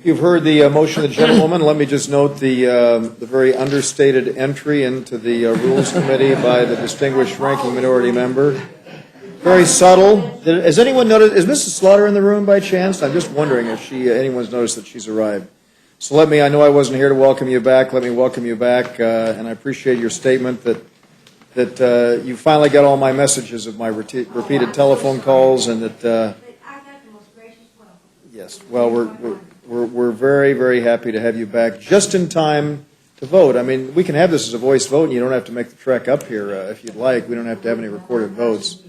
You've heard the motion of the gentlewoman. Let me just note the very understated entry into the Rules Committee by the distinguished ranking minority member. Very subtle. Has anyone noticed, is Mrs. Slaughter in the room by chance? I'm just wondering if anyone's noticed that she's arrived. So I know I wasn't here to welcome you back. Let me welcome you back, and I appreciate your statement that you finally got all my messages of my repeated telephone calls, and that yes, well, we're very, very happy to have you back just in time to vote. I mean, we can have this as a voice vote, and you don't have to make the trek up here if you'd like. We don't have to have any recorded votes.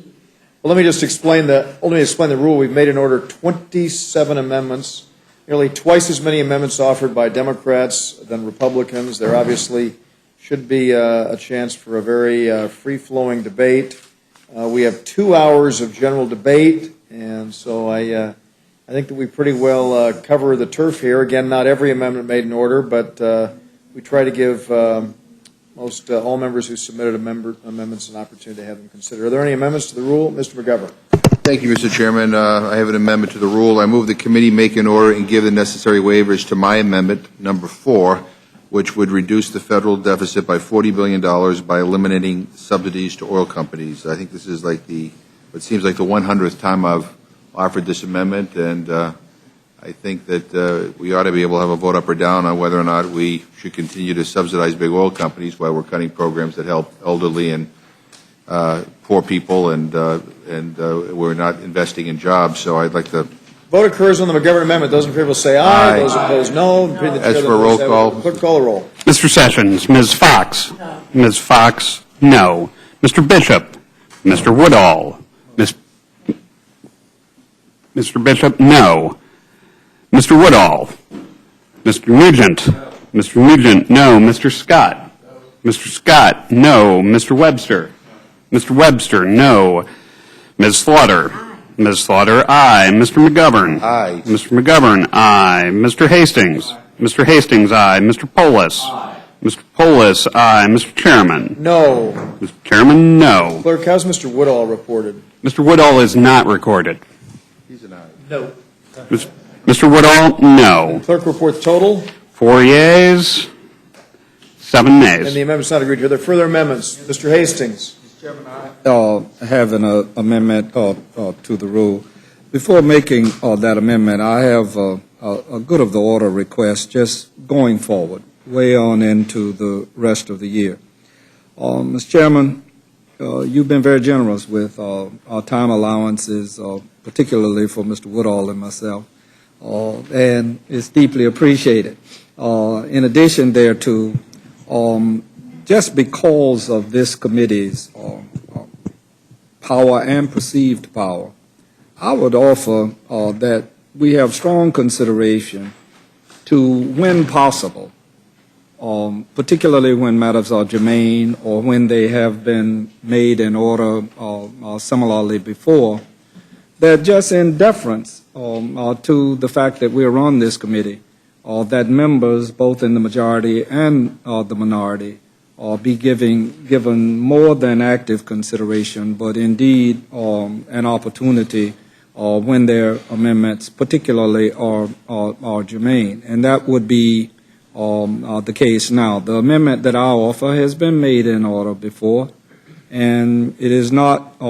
Well, let me just explain the rule. We've made in order 27 amendments, nearly twice as many amendments offered by Democrats than Republicans. There obviously should be a chance for a very free-flowing debate. We have 2 hours of general debate, and so I think that we pretty well cover the turf here. Again, not every amendment made in order, but we try to give all members who submitted amendments an opportunity to have them considered. Are there any amendments to the rule? Mr. McGovern. Thank you, Mr. Chairman. I have an amendment to the rule. I move the committee make an order and give the necessary waivers to my amendment, number 4, which would reduce the federal deficit by $40 billion by eliminating subsidies to oil companies. I think this is like what seems like the 100th time I've offered this amendment, and I think that we ought to be able to have a vote up or down on whether or not we should continue to subsidize big oil companies while we're cutting programs that help elderly and poor people, and we're not investing in jobs. So I'd like to. Vote occurs on the McGovern amendment. Those in favor will say aye. Those opposed, no. As for roll call. Clerk, call the roll. Mr. Sessions, Ms. Fox. No. Ms. Fox, no. Mr. Bishop. Mr. Woodall. Mr. Bishop, no. Mr. Woodall. Mr. Nugent. Mr. Nugent, no. Mr. Scott. Mr. Scott, no. Mr. Webster. Mr. Webster, no. Ms. Slaughter. Ms. Slaughter, aye. Mr. McGovern. Aye. Mr. McGovern, aye. Mr. Hastings. Mr. Hastings, aye. Mr. Polis. Mr. Polis, aye. Mr. Chairman. No. Mr. Chairman, no. Clerk, how's Mr. Woodall reported? Mr. Woodall is not recorded. He's an aye. No. Mr. Woodall, no. Clerk, report the total. 4 yeas, 7 nays. And the amendment's not agreed to. Are there further amendments? Mr. Hastings. Have an amendment to the rule. Before making that amendment, I have a good of the order request just going forward, way on into the rest of the year. Mr. Chairman, you've been very generous with our time allowances, particularly for Mr. Woodall and myself, and it's deeply appreciated. In addition thereto, just because of this committee's power and perceived power, I would offer that we have strong consideration to, when possible, particularly when matters are germane or when they have been made in order similarly before, that just in deference to the fact that we're on this committee, that members, both in the majority and the minority, be given more than active consideration, but indeed an opportunity when their amendments particularly are germane. And that would be the case now. The amendment that I offer has been made in order before, and it is not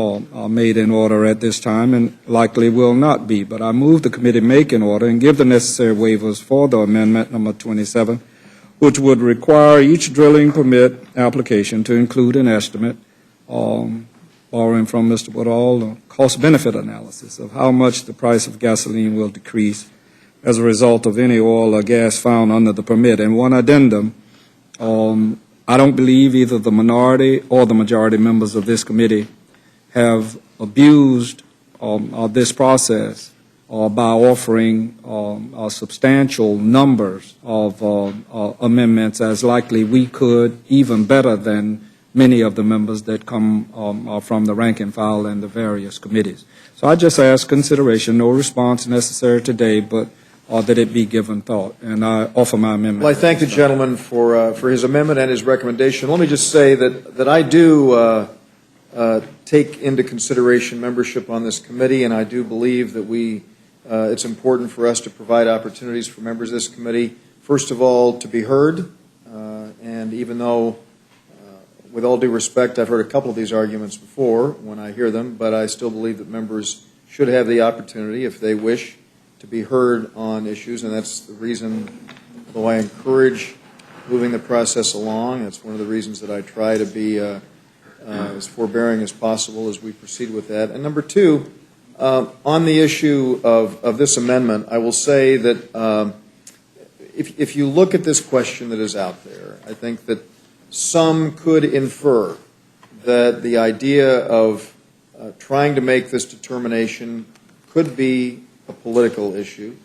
made in order at this time and likely will not be. But I move the committee make in order and give the necessary waivers for the amendment number 27, which would require each drilling permit application to include an estimate, borrowing from Mr. Woodall, a cost-benefit analysis of how much the price of gasoline will decrease as a result of any oil or gas found under the permit. And one addendum, I don't believe either the minority or the majority members of this committee have abused this process by offering substantial numbers of amendments, as likely we could, even better than many of the members that come from the rank and file and the various committees. So I just ask consideration, no response necessary today, but that it be given thought, and I offer my amendment. Well, I thank the gentleman for his amendment and his recommendation. Let me just say that I do take into consideration membership on this committee, and I do believe that it's important for us to provide opportunities for members of this committee, first of all, to be heard, and even though, with all due respect, I've heard a couple of these arguments before when I hear them, but I still believe that members should have the opportunity, if they wish, to be heard on issues, and that's the reason, though I encourage moving the process along, that's one of the reasons that I try to be as forbearing as possible as we proceed with that. And number two, on the issue of this amendment, I will say that if you look at this question that is out there, I think that some could infer that the idea of trying to make this determination could be a political issue.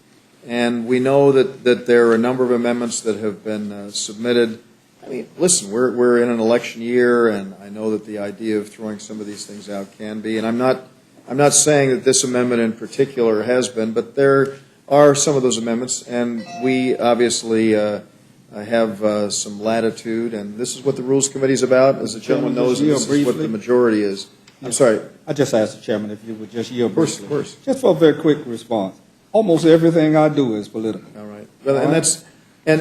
And we know that there are a number of amendments that have been submitted. I mean, listen, we're in an election year, and I know that the idea of throwing some of these things out can be, and I'm not saying that this amendment in particular has been, but there are some of those amendments, and we obviously have some latitude, and this is what the Rules Committee is about, as the gentleman knows, and this is what the majority is. I'm sorry. I just asked the chairman if you would just yield briefly. Of course. Just for a very quick response. Almost everything I do is political. All right. Well, and that's and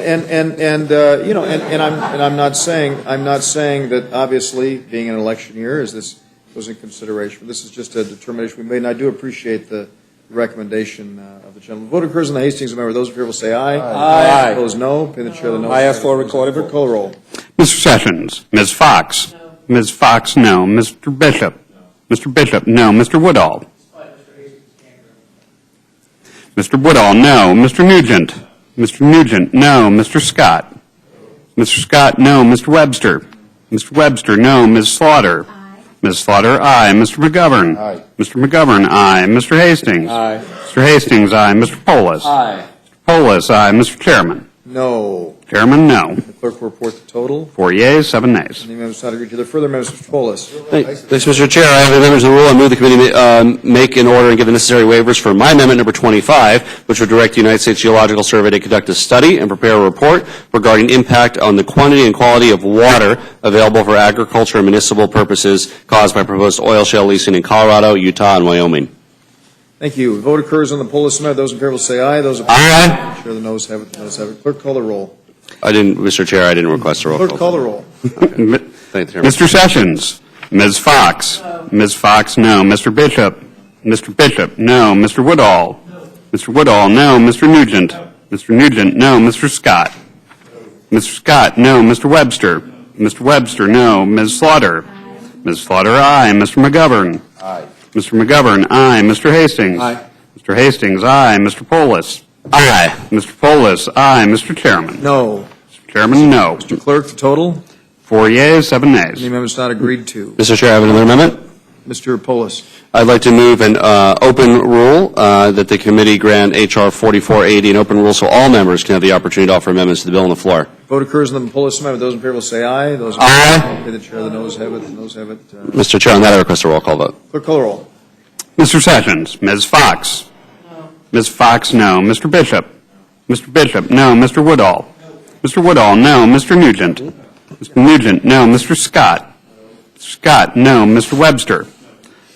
I'm not saying that obviously being an election year is this was in consideration. This is just a determination we made, and I do appreciate the recommendation of the gentleman. Vote occurs on the Hastings amendment. Those in favor will say aye. Aye. Opposed, no. Pay the chair the no. I ask for a recorded vote. Call roll. Mr. Sessions, Ms. Fox. No. Ms. Fox, no. Mr. Bishop? Mr. Bishop, no. Mr. Woodall? Mr. Woodall, no. Mr. Nugent? Mr. Nugent, no. Mr. Scott? Mr. Scott, no. Mr. Webster? Mr. Webster, no. Ms. Slaughter? Ms. Slaughter, aye. Mr. McGovern? Aye. Mr. McGovern, aye. Mr. Hastings? Aye. Mr. Hastings, aye. Mr. Polis? Aye. Polis, aye. Mr. Chairman? No. Chairman, no. The clerk will report the total. 4 yeas, 7 nays. Any members not agree to the further amendments, Mr. Polis? Thanks, Mr. Chair. I have amendments to the rule. I move the committee make in order and give the necessary waivers for my amendment number 25, which would direct the United States Geological Survey to conduct a study and prepare a report regarding impact on the quantity and quality of water available for agriculture and municipal purposes caused by proposed oil shale leasing in Colorado, Utah, and Wyoming. Thank you. Vote occurs on the Polis amendment. Those in favor will say aye. Those opposed, Aye. Chair, the noes have it. The noes have it. Clerk, call the roll. Mr. Chair, I didn't request a roll Clerk, call. call the roll. Thank you, Chairman. Mr. Sessions? Ms. Fox? Ms. Fox, no. Mr. Bishop? Mr. Bishop, no. Mr. Woodall? Mr. Woodall, no. Mr. Nugent? Mr. Nugent, no. Mr. Scott? Mr. Scott, no. Mr. Webster? Mr. Webster, no. Ms. Slaughter? Ms. Slaughter, aye. Mr. McGovern? Aye. Mr. McGovern, aye. Mr. Hastings? Aye. Mr. Hastings, aye. Mr. Polis? Aye. Mr. Polis, aye. Mr. Chairman? No. Mr. Chairman, no. Mr. Clerk, the total. 4 yeas, 7 Any nays. members not agreed to? Mr. Chair, I have another amendment. Mr. Polis. I'd like to move an open rule that the committee grant H.R. 4480 an open rule so all members can have the opportunity to offer amendments to the bill on the floor. Vote occurs on the Polis amendment. Those in favor will say aye. Those opposed, Aye. okay, the chair, the noes have it. The noes have it. Mr. Chair, on that I request a roll call vote. Clerk, call the roll. Mr. Sessions? Ms. Fox? No. Ms. Fox, no. Mr. Bishop? Mr. Bishop, no. Mr. Woodall? Mr. Woodall, no. Mr. Nugent? Mr. Nugent, no. Mr. Scott? Mr. Scott, no. Mr. Webster?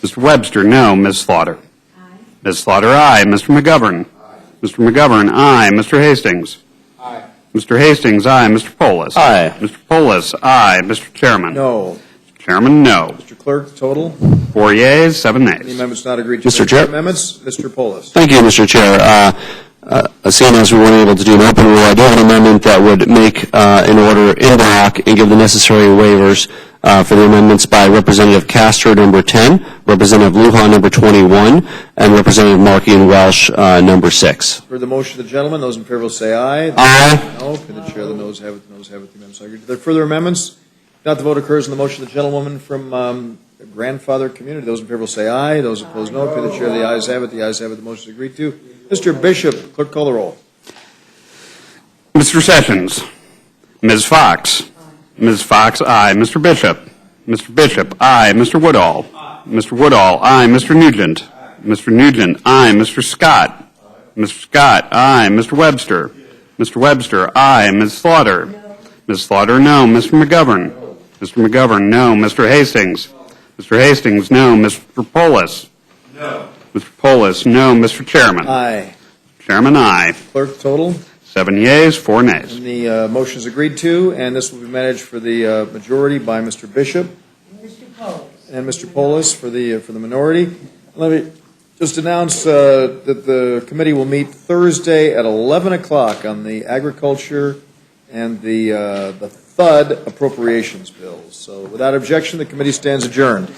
Mr. Webster, no. Ms. Slaughter? Ms. Slaughter, aye. Mr. McGovern? Mr. McGovern, aye. Mr. Hastings? Aye. Mr. Hastings, aye. Mr. Polis? Aye. Mr. Polis, aye. Mr. Chairman? No. Mr. Chairman, no. Mr. Clerk, the total. 4 yeas, 7 Any nays. members not agreed to? Mr. the Chair. Amendments. Mr. Polis. Thank you, Mr. Chair. Seeing as we weren't able to do an open rule, I do have an amendment that would make an order in block and give the necessary waivers for the amendments by Representative Castro, number 10, Representative Lujan, number 21, and Representative Markey and Welsh, number 6. For the motion of the gentleman, those in favor will say aye. Aye. No. For the chair, the noes have it. The noes have it. The members not agreed to. There further amendments? If not, the vote occurs on the motion of the gentlewoman from the grandfather community. Those in favor will say aye. Those opposed, no. For the chair, the ayes have it. The ayes have it. The motion is agreed to. Mr. Bishop, clerk, call the roll. Mr. Sessions? Ms. Fox? Ms. Fox, aye. Mr. Bishop? Mr. Bishop, aye. Mr. Woodall? Mr. Woodall, aye. Mr. Nugent? Mr. Nugent, aye. Mr. Scott? Mr. Scott, aye. Mr. Webster? Mr. Webster, aye. Ms. Slaughter? Ms. Slaughter, no. Mr. McGovern? Mr. McGovern, no. Mr. Hastings? Mr. Hastings, no. Mr. Polis? No. Mr. Polis, no. Mr. Chairman? Aye. Chairman, aye. Clerk, total. 7 yeas, 4 nays. And the motion is agreed to, and this will be managed for the majority by Mr. Bishop. And Mr. Polis for the minority. Let me just announce that the committee will meet Thursday at 11 o'clock on the agriculture and the THUD appropriations bills. So without objection, the committee stands adjourned.